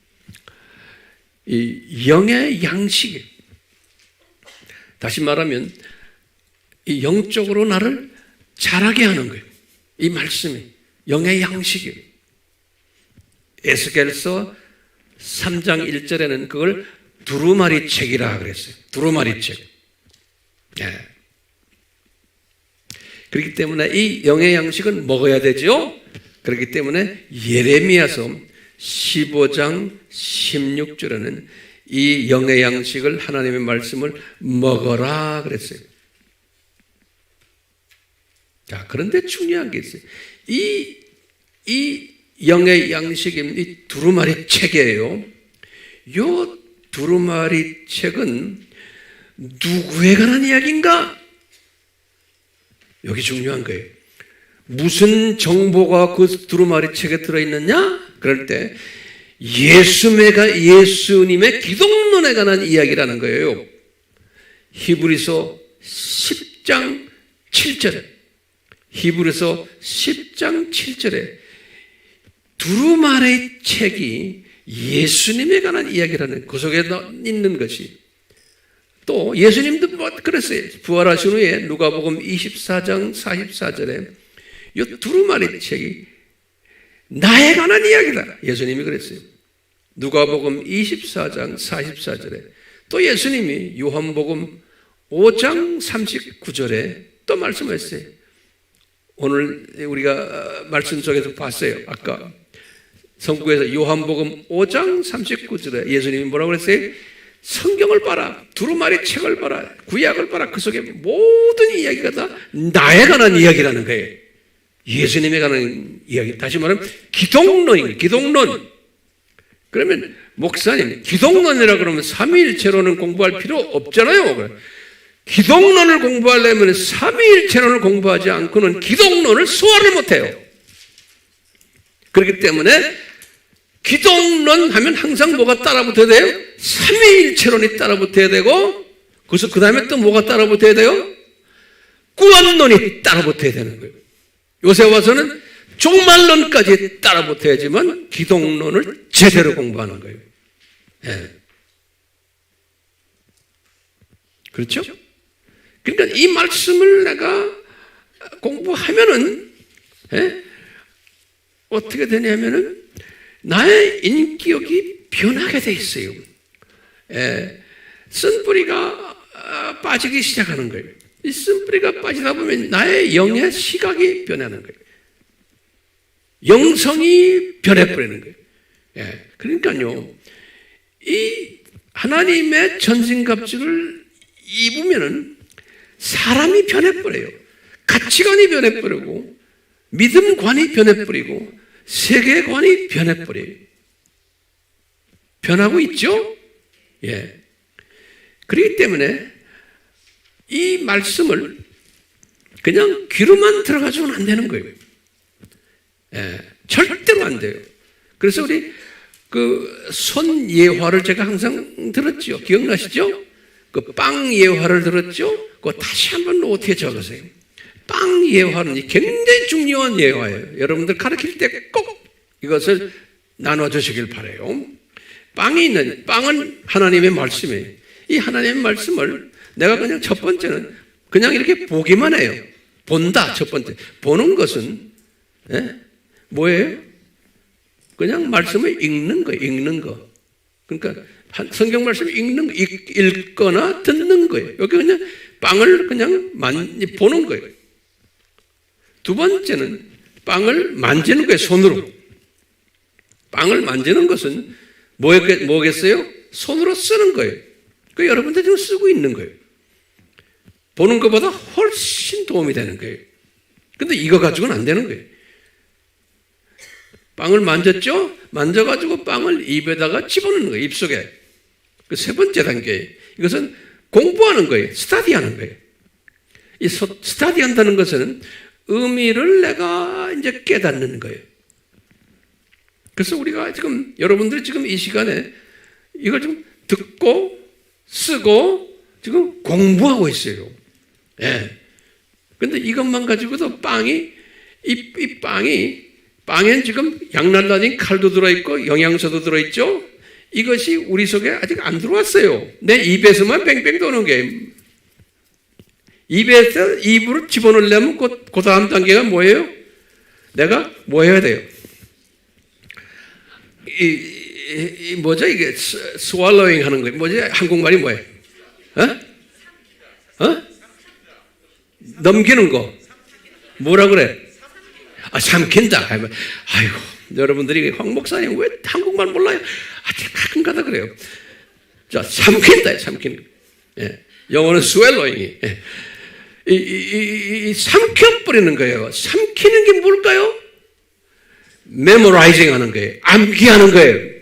이 영의 양식이에요. 다시 말하면 이 영적으로 나를 자라게 하는 거예요. 이 말씀이 영의 양식이에요. 에스겔서 3장 1절에는 그걸 두루마리 책이라 그랬어요. 두루마리 책. 예. 그렇기 때문에 이 영의 양식은 먹어야 되죠. 그렇기 때문에 예레미야서 15장 16절에는 이 영의 양식을, 하나님의 말씀을 먹어라 그랬어요. 자, 그런데 중요한 게 있어요. 이 영의 양식인 이 두루마리 책이에요. 이 두루마리 책은 누구에 관한 이야기인가? 여기 중요한 거예요. 무슨 정보가 그 두루마리 책에 들어있느냐? 그럴 때 예수님의 기독론에 관한 이야기라는 거예요. 히브리서 10장 7절에, 히브리서 10장 7절에 두루마리 책이 예수님에 관한 이야기라는, 그 속에 있는 것이, 또 예수님도 그랬어요. 부활하신 후에 누가복음 24장 44절에 이 두루마리 책이 나에 관한 이야기다. 예수님이 그랬어요. 누가복음 24장 44절에 또 예수님이 요한복음 5장 39절에 또 말씀하셨어요. 오늘 우리가 말씀 속에서 봤어요. 아까 성구에서 요한복음 5장 39절에 예수님이 뭐라고 그랬어요? 성경을 봐라, 두루마리 책을 봐라, 구약을 봐라. 그 속에 모든 이야기가 다 나에 관한 이야기라는 거예요. 예수님에 관한 이야기. 다시 말하면 기독론이에요. 기독론. 그러면 목사님, 기독론이라 그러면 삼위일체론은 공부할 필요 없잖아요. 기독론을 공부하려면 삼위일체론을 공부하지 않고는 기독론을 소화를 못해요. 그렇기 때문에 기독론 하면 항상 뭐가 따라붙어야 돼요? 삼위일체론이 따라붙어야 되고, 그래서 그 다음에 또 뭐가 따라붙어야 돼요? 구원론이 따라붙어야 되는 거예요. 요새 와서는 종말론까지 따라붙어야지만 기독론을 제대로 공부하는 거예요. 예. 그렇죠? 그러니까 이 말씀을 내가 공부하면은, 예? 어떻게 되냐면은 나의 인격이 변하게 돼 있어요. 쓴뿌리가 빠지기 시작하는 거예요. 이 쓴뿌리가 빠지다 보면 나의 영의 시각이 변하는 거예요. 영성이 변해버리는 거예요. 그러니까요, 이 하나님의 전신갑주를 입으면은 사람이 변해버려요. 가치관이 변해버리고, 믿음관이 변해버리고, 세계관이 변해버려요. 변하고 있죠? 그렇기 때문에 이 말씀을 그냥 귀로만 들어가지고는 안 되는 거예요. 절대로 안 돼요. 그래서 우리 그 손 예화를 제가 항상 들었죠. 기억나시죠? 그 빵 예화를 들었죠? 그거 다시 한번 노트에 적으세요. 빵 예화는 굉장히 중요한 예화예요. 여러분들 가르칠 때 꼭 이것을 나눠주시길 바라요. 빵은 하나님의 말씀이에요. 이 하나님의 말씀을 내가 그냥 첫 번째는 그냥 이렇게 보기만 해요. 본다, 첫 번째. 보는 것은 뭐예요? 그냥 말씀을 읽는 거예요. 읽는 거. 그러니까 성경 말씀을 읽는 거, 읽거나 듣는 거예요. 여기 그냥 빵을 그냥 보는 거예요. 두 번째는 빵을 만지는 거예요. 손으로. 빵을 만지는 것은 뭐겠어요? 손으로 쓰는 거예요. 그 여러분들 지금 쓰고 있는 거예요. 보는 것보다 훨씬 도움이 되는 거예요. 근데 이거 가지고는 안 되는 거예요. 빵을 만졌죠? 만져가지고 빵을 입에다가 집어넣는 거예요. 입속에. 그 세 번째 단계. 이것은 공부하는 거예요. 스터디하는 거예요. 이 스터디한다는 것은 의미를 내가 이제 깨닫는 거예요. 그래서 우리가 지금, 여러분들이 지금 이 시간에 이걸 좀 듣고 쓰고 지금 공부하고 있어요. 근데 이것만 가지고도 빵에는 지금 양날라진 칼도 들어있고 영양소도 들어있죠? 이것이 우리 속에 아직 안 들어왔어요. 내 입에서만 뺑뺑 도는 게. 입에서 입으로 집어넣으려면 그 다음 단계가 뭐예요? 내가 뭐 해야 돼요? 뭐죠? 이게 swallowing 하는 거예요. 뭐지? 한국말이 뭐예요? 넘기는 거. 뭐라 그래? 삼킨다. 아이고, 여러분들이 황 목사님 왜 한국말 몰라요? 가끔가다 그래요. 자, 삼킨다. 삼키는. 영어는 swallowing. 삼켜버리는 거예요. 삼키는 게 뭘까요? memorizing 하는 거예요. 암기하는 거예요.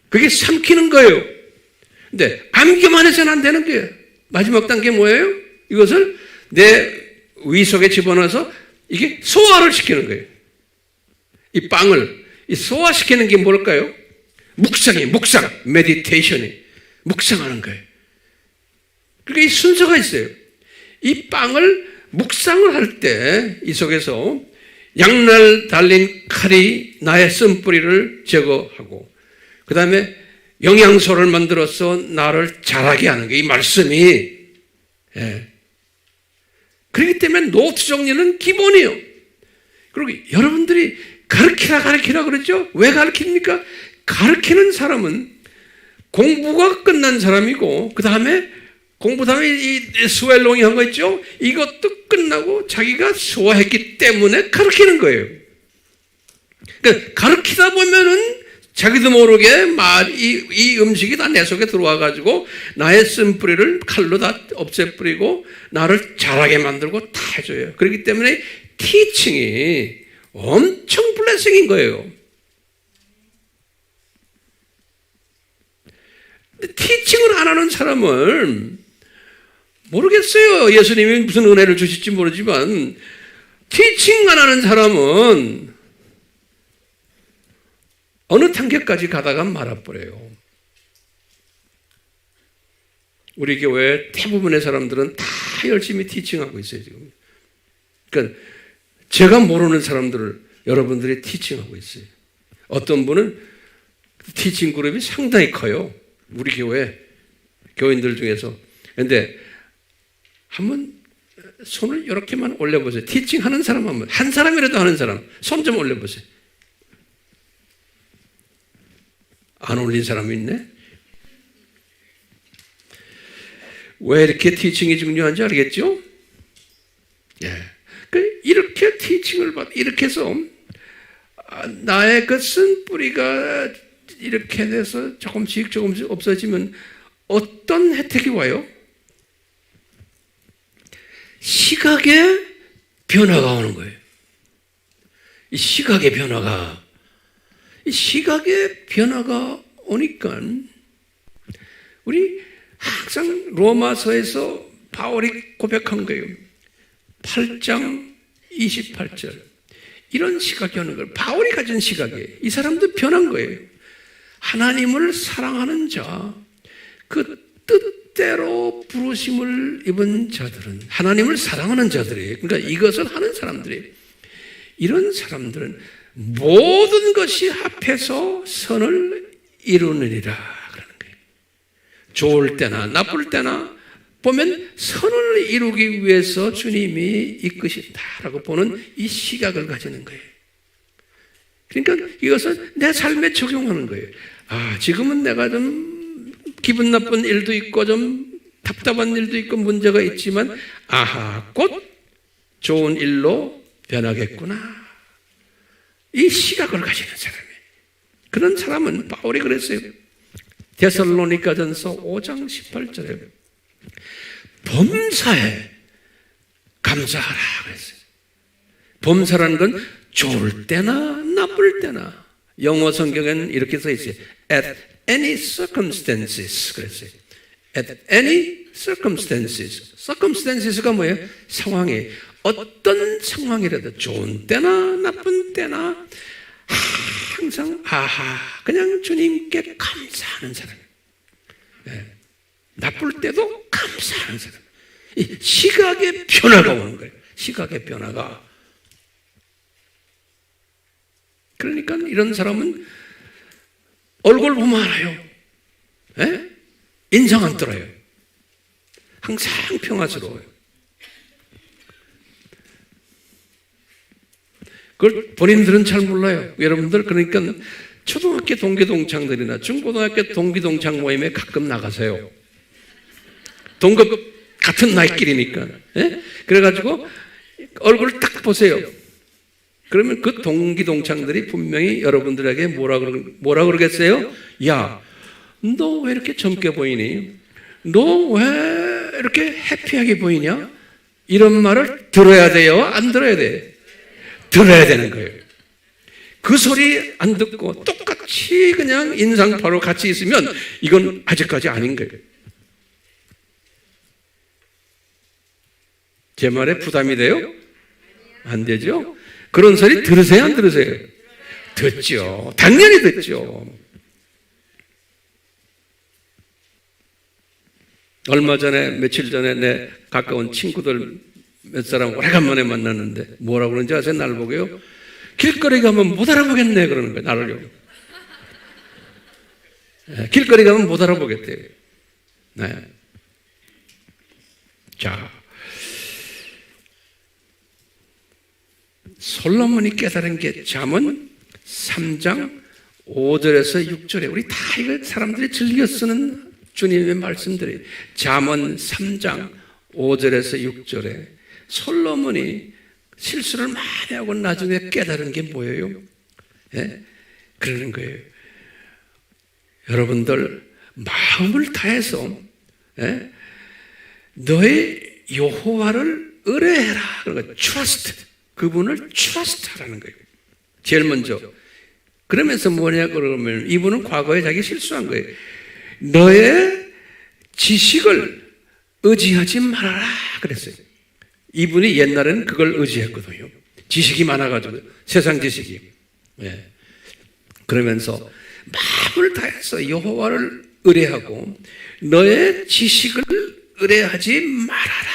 그게 삼키는 거예요. 근데 암기만 해서는 안 되는 거예요. 마지막 단계 뭐예요? 이것을 내 위 속에 집어넣어서 이게 소화를 시키는 거예요. 이 빵을 소화시키는 게 뭘까요? 묵상, 메디테이션이 묵상하는 거예요. 그게 순서가 있어요. 이 빵을 묵상을 할 때 이 속에서 양날 달린 칼이 나의 쓴뿌리를 제거하고 그 다음에 영양소를 만들어서 나를 자라게 하는 게 이 말씀이. 그렇기 때문에 노트 정리는 기본이에요. 그리고 여러분들이 가르치라 그러죠? 왜 가르칩니까? 가르치는 사람은 공부가 끝난 사람이고 그 다음에 공부 다음에 이 스웰롱이 한 거 있죠? 이것도 끝나고 자기가 소화했기 때문에 가르치는 거예요. 그러니까 가르치다 보면은 자기도 모르게 이 음식이 다 내 속에 들어와가지고 나의 쓴뿌리를 칼로 다 없애뿌리고 나를 자라게 만들고 다 해줘요. 그렇기 때문에 티칭이 엄청 블레싱인 거예요. 티칭을 안 하는 사람은 모르겠어요. 예수님이 무슨 은혜를 주실지 모르지만 티칭 안 하는 사람은 어느 단계까지 가다가 말아버려요. 우리 교회 대부분의 사람들은 다 열심히 티칭하고 있어요, 지금. 그러니까 제가 모르는 사람들을 여러분들이 티칭하고 있어요. 어떤 분은 티칭 그룹이 상당히 커요. 우리 교회 교인들 중에서. 그런데 한번 손을 이렇게만 올려보세요. 티칭하는 사람 한 사람이라도 하는 사람 손 좀 올려보세요. 안 올린 사람이 있네. 왜 이렇게 티칭이 중요한지 알겠죠? 예. 이렇게 티칭을 이렇게 해서 나의 그 쓴뿌리가 이렇게 돼서 조금씩 없어지면 어떤 혜택이 와요? 시각의 변화가 오는 거예요. 이 시각의 변화가 오니까 우리 항상 로마서에서 바울이 고백한 거예요. 8장 28절. 이런 시각이 오는 거예요. 바울이 가진 시각이에요. 이 사람도 변한 거예요. 하나님을 사랑하는 자, 그 뜻대로 부르심을 입은 자들은 하나님을 사랑하는 자들이에요. 그러니까 이것을 하는 사람들이에요. 이런 사람들은 모든 것이 합해서 선을 이루느니라 그러는 거예요. 좋을 때나 나쁠 때나 보면 선을 이루기 위해서 주님이 이끄신다라고 보는 이 시각을 가지는 거예요. 그러니까 이것을 내 삶에 적용하는 거예요. 지금은 내가 좀 기분 나쁜 일도 있고 좀 답답한 일도 있고 문제가 있지만 곧 좋은 일로 변하겠구나. 이 시각을 가지는 사람이에요. 그런 사람은 바울이 그랬어요. 데살로니가전서 5장 18절에 범사에 감사하라 그랬어요. 범사라는 건 좋을 때나 나쁠 때나 영어 성경에는 이렇게 써 있어요. At any circumstances 그랬어요. At any circumstances. circumstances가 뭐예요? 상황이 어떤 상황이라도 좋은 때나 나쁜 때나 항상 그냥 주님께 감사하는 사람이에요. 네. 나쁠 때도 감사하는 사람. 이 시각의 변화가 오는 거예요. 시각의 변화가. 그러니까 이런 사람은 얼굴 보면 알아요. 네? 인상 안 떨어요. 항상 평화스러워요. 그걸 본인들은 잘 몰라요. 여러분들 그러니까 초등학교 동기동창들이나 중고등학교 동기동창 모임에 가끔 나가세요. 동급 같은 나이끼리니까. 예? 그래가지고 얼굴 딱 보세요. 그러면 그 동기동창들이 분명히 여러분들에게 뭐라 그러겠어요? 야, 너 왜 이렇게 젊게 보이니? 너 왜 이렇게 해피하게 보이냐? 이런 말을 들어야 돼요? 안 들어야 돼요? 들어야 되는 거예요. 그 소리 안 듣고 똑같이 그냥 인상파로 같이 있으면 이건 아직까지 아닌 거예요. 제 말에 부담이 돼요? 안 되죠? 그런 소리 들으세요? 안 들으세요? 듣죠. 당연히 듣죠. 며칠 전에 내 가까운 친구들 몇 사람 오래간만에 만났는데 뭐라고 그러는지 아세요? 날 보고요. 길거리 가면 못 알아보겠네 그러는 거예요. 나를요. 길거리 가면 못 알아보겠대요. 네. 자, 솔로몬이 깨달은 게 잠언 3장 5절에서 6절에 우리 다 이거 사람들이 즐겨 쓰는 주님의 말씀들이 잠언 3장 5절에서 6절에 솔로몬이 실수를 많이 하고 나중에 깨달은 게 뭐예요? 예? 그러는 거예요. 여러분들 마음을 다해서 너의 여호와를 의뢰해라. 그러니까 trust. 그분을 trust 하라는 거예요. 제일 먼저. 그러면서 뭐냐 그러면 이분은 과거에 자기 실수한 거예요. 너의 지식을 의지하지 말아라 그랬어요. 이분이 옛날에는 그걸 의지했거든요. 지식이 많아가지고 세상 지식이. 예. 그러면서 마음을 다해서 여호와를 의뢰하고 너의 지식을 의뢰하지 말아라.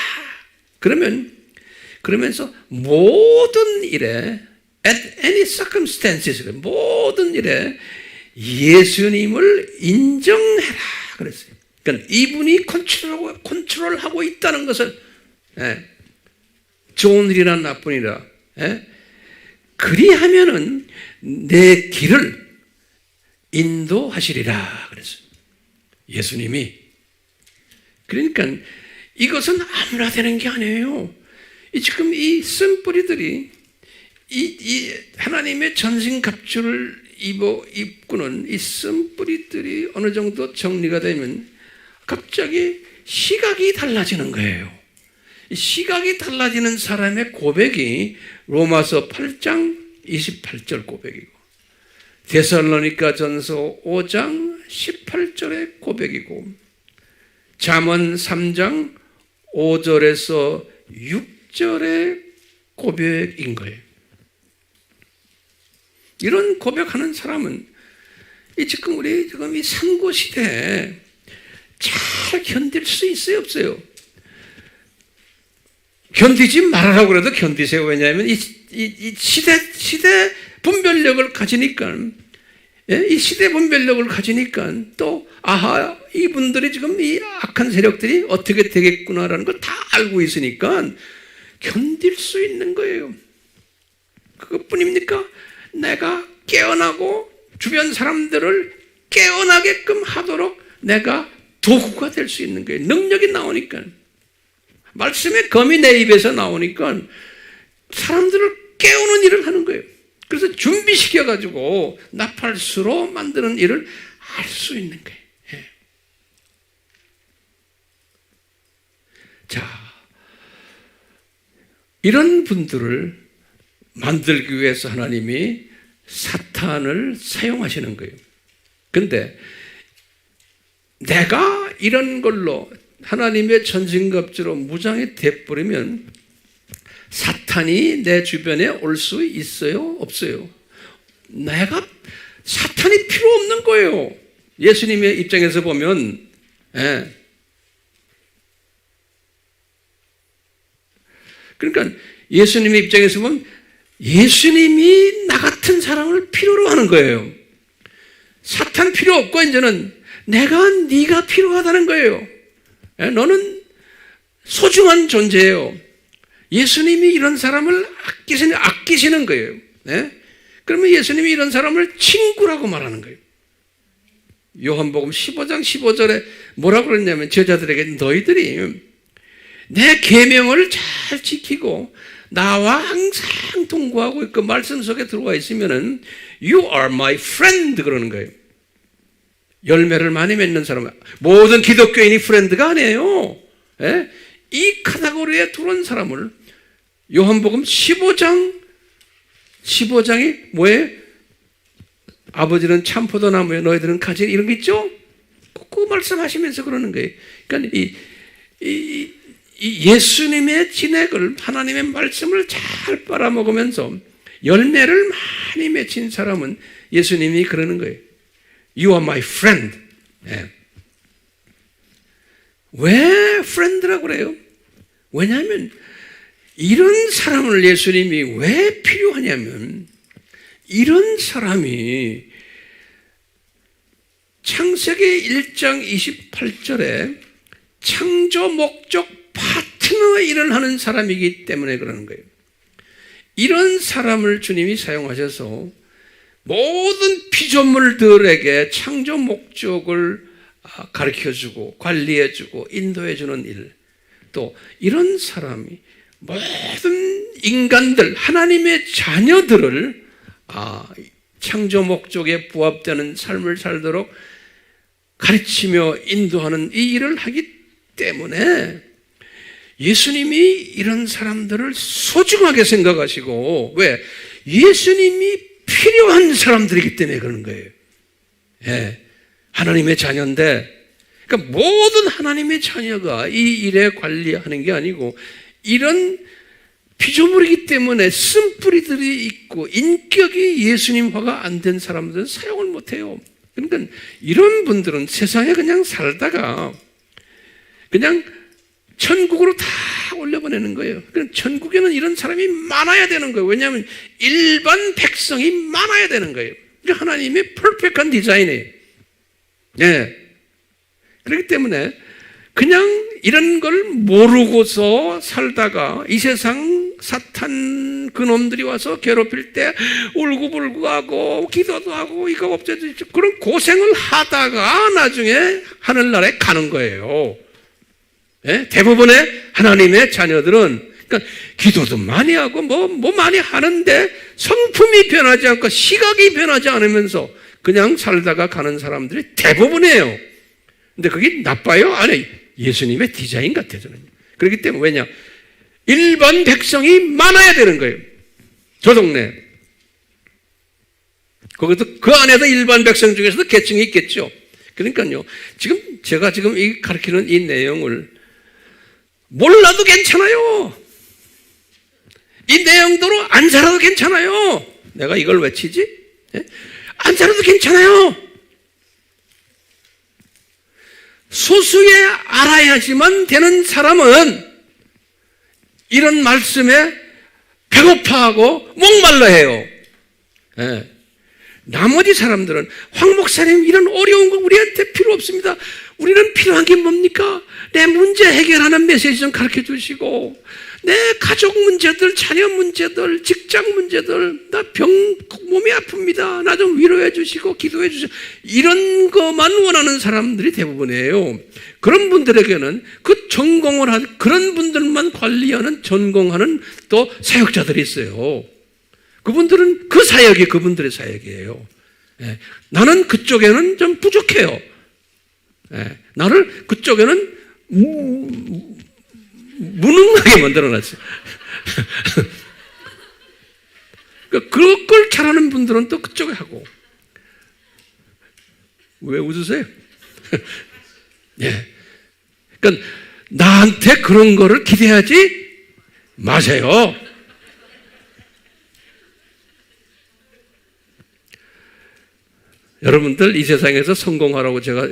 그러면서 모든 일에 at any circumstances 모든 일에 예수님을 인정해라 그랬어요. 그러니까 이분이 컨트롤하고 있다는 것을 좋은 일이나 나쁜 일이라. 그리하면은 내 길을 인도하시리라 그랬어요. 예수님이. 그러니까 이것은 아무나 되는 게 아니에요. 지금 이 쓴뿌리들이 이 하나님의 전신갑주를 입고는 이 쓴뿌리들이 어느 정도 정리가 되면 갑자기 시각이 달라지는 거예요. 시각이 달라지는 사람의 고백이 로마서 8장 28절 고백이고 데살로니가 전서 5장 18절의 고백이고 잠언 3장 5절에서 6절의 고백인 거예요. 이런 고백하는 사람은 지금 우리 지금 이 상고 시대에 잘 견딜 수 있어요, 없어요? 견디지 말아라고 그래도 견디세요. 왜냐하면 이 시대 분별력을 가지니까, 이 시대 분별력을 가지니까 또 아하 이분들이 지금 이 악한 세력들이 어떻게 되겠구나라는 걸 다 알고 있으니까 견딜 수 있는 거예요. 그것뿐입니까? 내가 깨어나고 주변 사람들을 깨어나게끔 하도록 내가 도구가 될 수 있는 거예요. 능력이 나오니까. 말씀의 검이 내 입에서 나오니까 사람들을 깨우는 일을 하는 거예요. 그래서 준비시켜가지고 나팔수로 만드는 일을 할 수 있는 거예요. 자, 이런 분들을 만들기 위해서 하나님이 사탄을 사용하시는 거예요. 그런데 내가 이런 걸로 하나님의 전신갑주로 무장이 돼버리면 사탄이 내 주변에 올 수 있어요? 없어요? 사탄이 필요 없는 거예요. 예수님의 입장에서 보면, 그러니까 예수님의 입장에서 보면 예수님이 나 같은 사람을 필요로 하는 거예요. 사탄 필요 없고 이제는 네가 필요하다는 거예요. 너는 소중한 존재예요. 예수님이 이런 사람을 아끼시는 거예요. 그러면 예수님이 이런 사람을 친구라고 말하는 거예요. 요한복음 15장 15절에 뭐라고 그랬냐면 제자들에게 너희들이 내 계명을 잘 지키고 나와 항상 동거하고 있고 말씀 속에 들어와 있으면은 You are my friend 그러는 거예요. 열매를 많이 맺는 사람은 모든 기독교인이 프렌드가 아니에요. 이 카테고리에 들어온 사람을 요한복음 15장이 뭐예요? 아버지는 참포도나무에 너희들은 가지 이런 게 있죠? 그 말씀하시면서 그러는 거예요. 그러니까 이 예수님의 진액을 하나님의 말씀을 잘 빨아먹으면서 열매를 많이 맺힌 사람은 예수님이 그러는 거예요. You are my friend. 왜 friend라고 그래요? 왜냐하면 이런 사람을 예수님이 왜 필요하냐면 이런 사람이 창세기 1장 28절에 창조 목적 파트너 일을 하는 사람이기 때문에 그러는 거예요. 이런 사람을 주님이 사용하셔서 모든 피조물들에게 창조 목적을 가르쳐주고 관리해주고 인도해주는 일, 또 이런 사람이 모든 인간들, 하나님의 자녀들을 창조 목적에 부합되는 삶을 살도록 가르치며 인도하는 이 일을 하기 때문에 예수님이 이런 사람들을 소중하게 생각하시고, 왜? 예수님이 필요한 사람들이기 때문에 그러는 거예요. 하나님의 자녀인데, 그러니까 모든 하나님의 자녀가 이 일에 관리하는 게 아니고 이런 피조물이기 때문에 쓴뿌리들이 있고 인격이 예수님화가 안 된 사람들은 사용을 못해요. 그러니까 이런 분들은 세상에 그냥 살다가 그냥 천국으로 다 올려보내는 거예요. 그러니까 천국에는 이런 사람이 많아야 되는 거예요. 왜냐하면 일반 백성이 많아야 되는 거예요. 그러니까 하나님의 퍼펙트한 디자인이에요. 그렇기 때문에 그냥 이런 걸 모르고서 살다가 이 세상 사탄 그놈들이 와서 괴롭힐 때 울고불고 하고 기도도 하고 이거 없애주십시오. 그런 고생을 하다가 나중에 하늘나라에 가는 거예요. 예? 대부분의 하나님의 자녀들은 그러니까 기도도 많이 하고 뭐 많이 하는데 성품이 변하지 않고 시각이 변하지 않으면서 그냥 살다가 가는 사람들이 대부분이에요. 근데 그게 나빠요? 아니, 예수님의 디자인 같아요, 저는. 그렇기 때문에 왜냐? 일반 백성이 많아야 되는 거예요. 저 동네. 거기도 그 안에도 일반 백성 중에서도 계층이 있겠죠. 그러니까요. 제가 지금 이 가르치는 이 내용을 몰라도 괜찮아요. 이 내용대로 안 살아도 괜찮아요. 내가 이걸 외치지? 예? 안 살아도 괜찮아요. 소수에 알아야지만 되는 사람은 이런 말씀에 배고파하고 목말라 해요. 예. 나머지 사람들은 황 목사님 이런 어려운 거 우리한테 필요 없습니다. 우리는 필요한 게 뭡니까? 내 문제 해결하는 메시지 좀 가르쳐 주시고 내 가족 문제들, 자녀 문제들, 직장 문제들, 나 몸이 아픕니다. 나 좀 위로해 주시고 기도해 주시고 이런 것만 원하는 사람들이 대부분이에요. 그런 분들에게는 그 전공을 한 그런 분들만 관리하는 전공하는 또 사역자들이 있어요. 그분들은 그 사역이 그분들의 사역이에요. 예. 나는 그쪽에는 좀 부족해요. 예. 나를 그쪽에는 무능하게 만들어놨어요. 그걸 잘하는 분들은 또 그쪽에 하고. 왜 웃으세요? 예. 그러니까 나한테 그런 거를 기대하지 마세요. 여러분들 이 세상에서 성공하라고 제가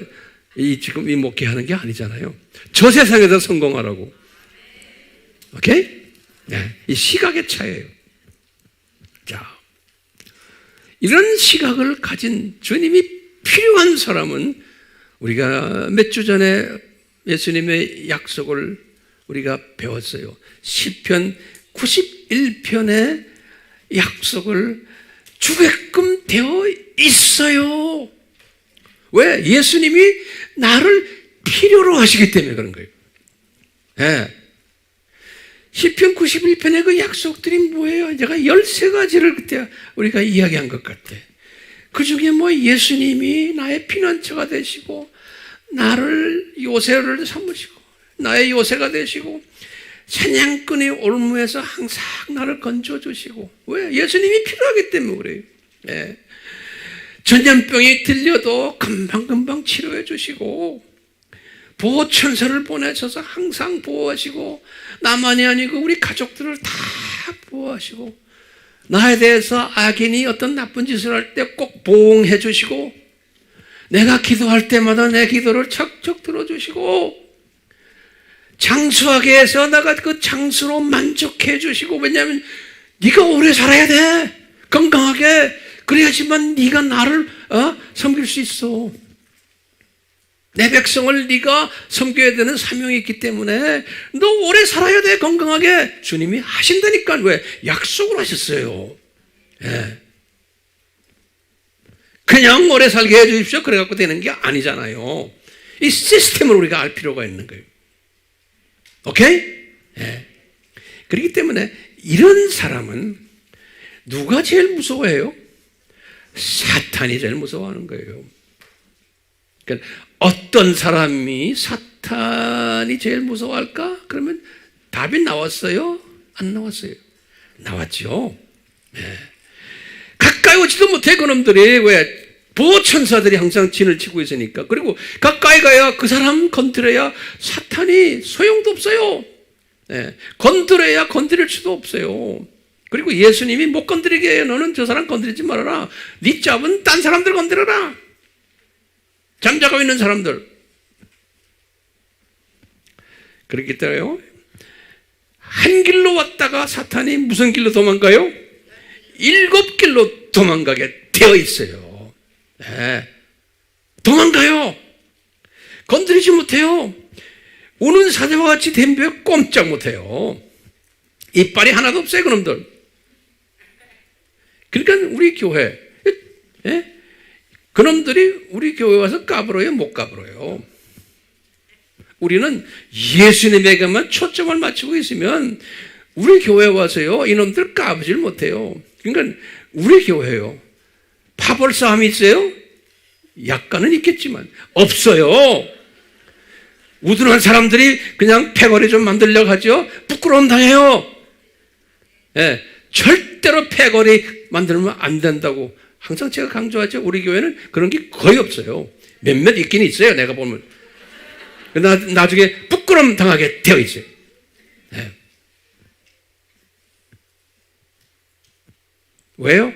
지금 이 목회하는 게 아니잖아요. 저 세상에서 성공하라고. 오케이? 네. 이 시각의 차이예요. 자, 이런 시각을 가진 주님이 필요한 사람은 우리가 몇 주 전에 예수님의 약속을 우리가 배웠어요. 시편 91편의 약속을 주게끔 되어 있어요. 왜? 예수님이 나를 필요로 하시기 때문에 그런 거예요. 네. 시편 91편의 그 약속들이 뭐예요? 제가 13가지를 그때 우리가 이야기한 것 같아. 그 중에 뭐 예수님이 나의 피난처가 되시고 나를 요새를 삼으시고 나의 요새가 되시고 사냥꾼의 올무에서 항상 나를 건져주시고 왜? 예수님이 필요하기 때문에 그래요. 네. 전염병이 들려도 금방금방 치료해 주시고 보호천사를 보내셔서 항상 보호하시고 나만이 아니고 우리 가족들을 다 보호하시고 나에 대해서 악인이 어떤 나쁜 짓을 할 때 꼭 보응해 주시고 내가 기도할 때마다 내 기도를 척척 들어주시고 장수하게 해서 내가 그 장수로 만족해 주시고 왜냐하면 네가 오래 살아야 돼. 건강하게. 그래야지만 네가 나를 섬길 수 있어. 내 백성을 네가 섬겨야 되는 사명이 있기 때문에 너 오래 살아야 돼. 건강하게. 주님이 하신다니까. 왜? 약속을 하셨어요. 예. 그냥 오래 살게 해 주십시오. 그래갖고 되는 게 아니잖아요. 이 시스템을 우리가 알 필요가 있는 거예요. 오케이? 예. 그렇기 때문에 이런 사람은 누가 제일 무서워해요? 사탄이 제일 무서워하는 거예요. 그러니까 어떤 사람이 사탄이 제일 무서워할까? 그러면 답이 나왔어요? 안 나왔어요? 나왔죠. 네. 가까이 오지도 못해 그놈들이. 왜? 보호천사들이 항상 진을 치고 있으니까. 그리고 가까이 가야 그 사람 건드려야 사탄이 소용도 없어요. 네. 건드려야 건드릴 수도 없어요. 그리고 예수님이 못 건드리게 해요. 너는 저 사람 건드리지 말아라. 네 잡은 딴 사람들 건드려라. 잠자고 있는 사람들. 그렇기 때문에 한 길로 왔다가 사탄이 무슨 길로 도망가요? 7길로 도망가게 되어 있어요. 네. 도망가요. 건드리지 못해요. 우는 사자와 같이 덤벼 꼼짝 못해요. 이빨이 하나도 없어요, 그놈들. 그러니까 우리 교회, 예? 그놈들이 우리 교회 와서 까불어요, 못 까불어요? 우리는 예수님에게만 초점을 맞추고 있으면 우리 교회 와서요, 이놈들 까부질 못해요. 그러니까 우리 교회요, 파벌 싸움이 있어요? 약간은 있겠지만 없어요. 우둔한 사람들이 그냥 패거리 좀 만들려고 하죠. 부끄러움 당해요. 예, 절대로 패거리 만들면 안 된다고 항상 제가 강조하죠. 우리 교회는 그런 게 거의 없어요. 몇몇 있긴 있어요, 내가 보면. 나중에 부끄러움 당하게 되어 있어요. 예. 왜요?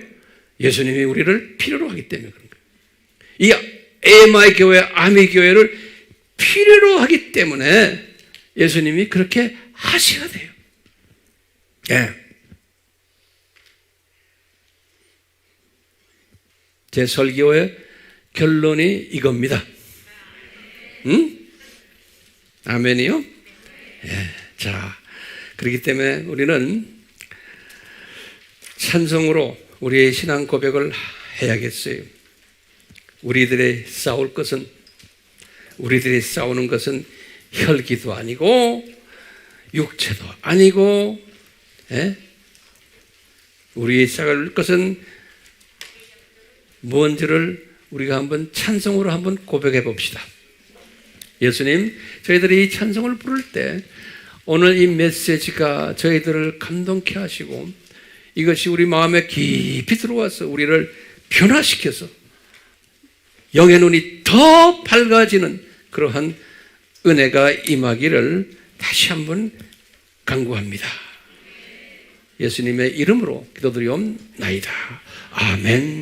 예수님이 우리를 필요로 하기 때문에 그런 거예요. 이 에마의 교회, 아미 교회를 필요로 하기 때문에 예수님이 그렇게 하셔야 돼요. 예. 제 설교의 결론이 이겁니다. 응? 아멘이요? 예. 자, 그렇기 때문에 우리는 찬송으로 우리의 신앙 고백을 해야겠어요. 우리들이 싸우는 것은 혈기도 아니고 육체도 아니고, 예? 우리의 싸울 것은 뭔지를 우리가 한번 찬송으로 한번 고백해 봅시다. 예수님, 저희들이 이 찬송을 부를 때 오늘 이 메시지가 저희들을 감동케 하시고 이것이 우리 마음에 깊이 들어와서 우리를 변화시켜서 영의 눈이 더 밝아지는 그러한 은혜가 임하기를 다시 한번 간구합니다. 예수님의 이름으로 기도드리옵나이다. 아멘.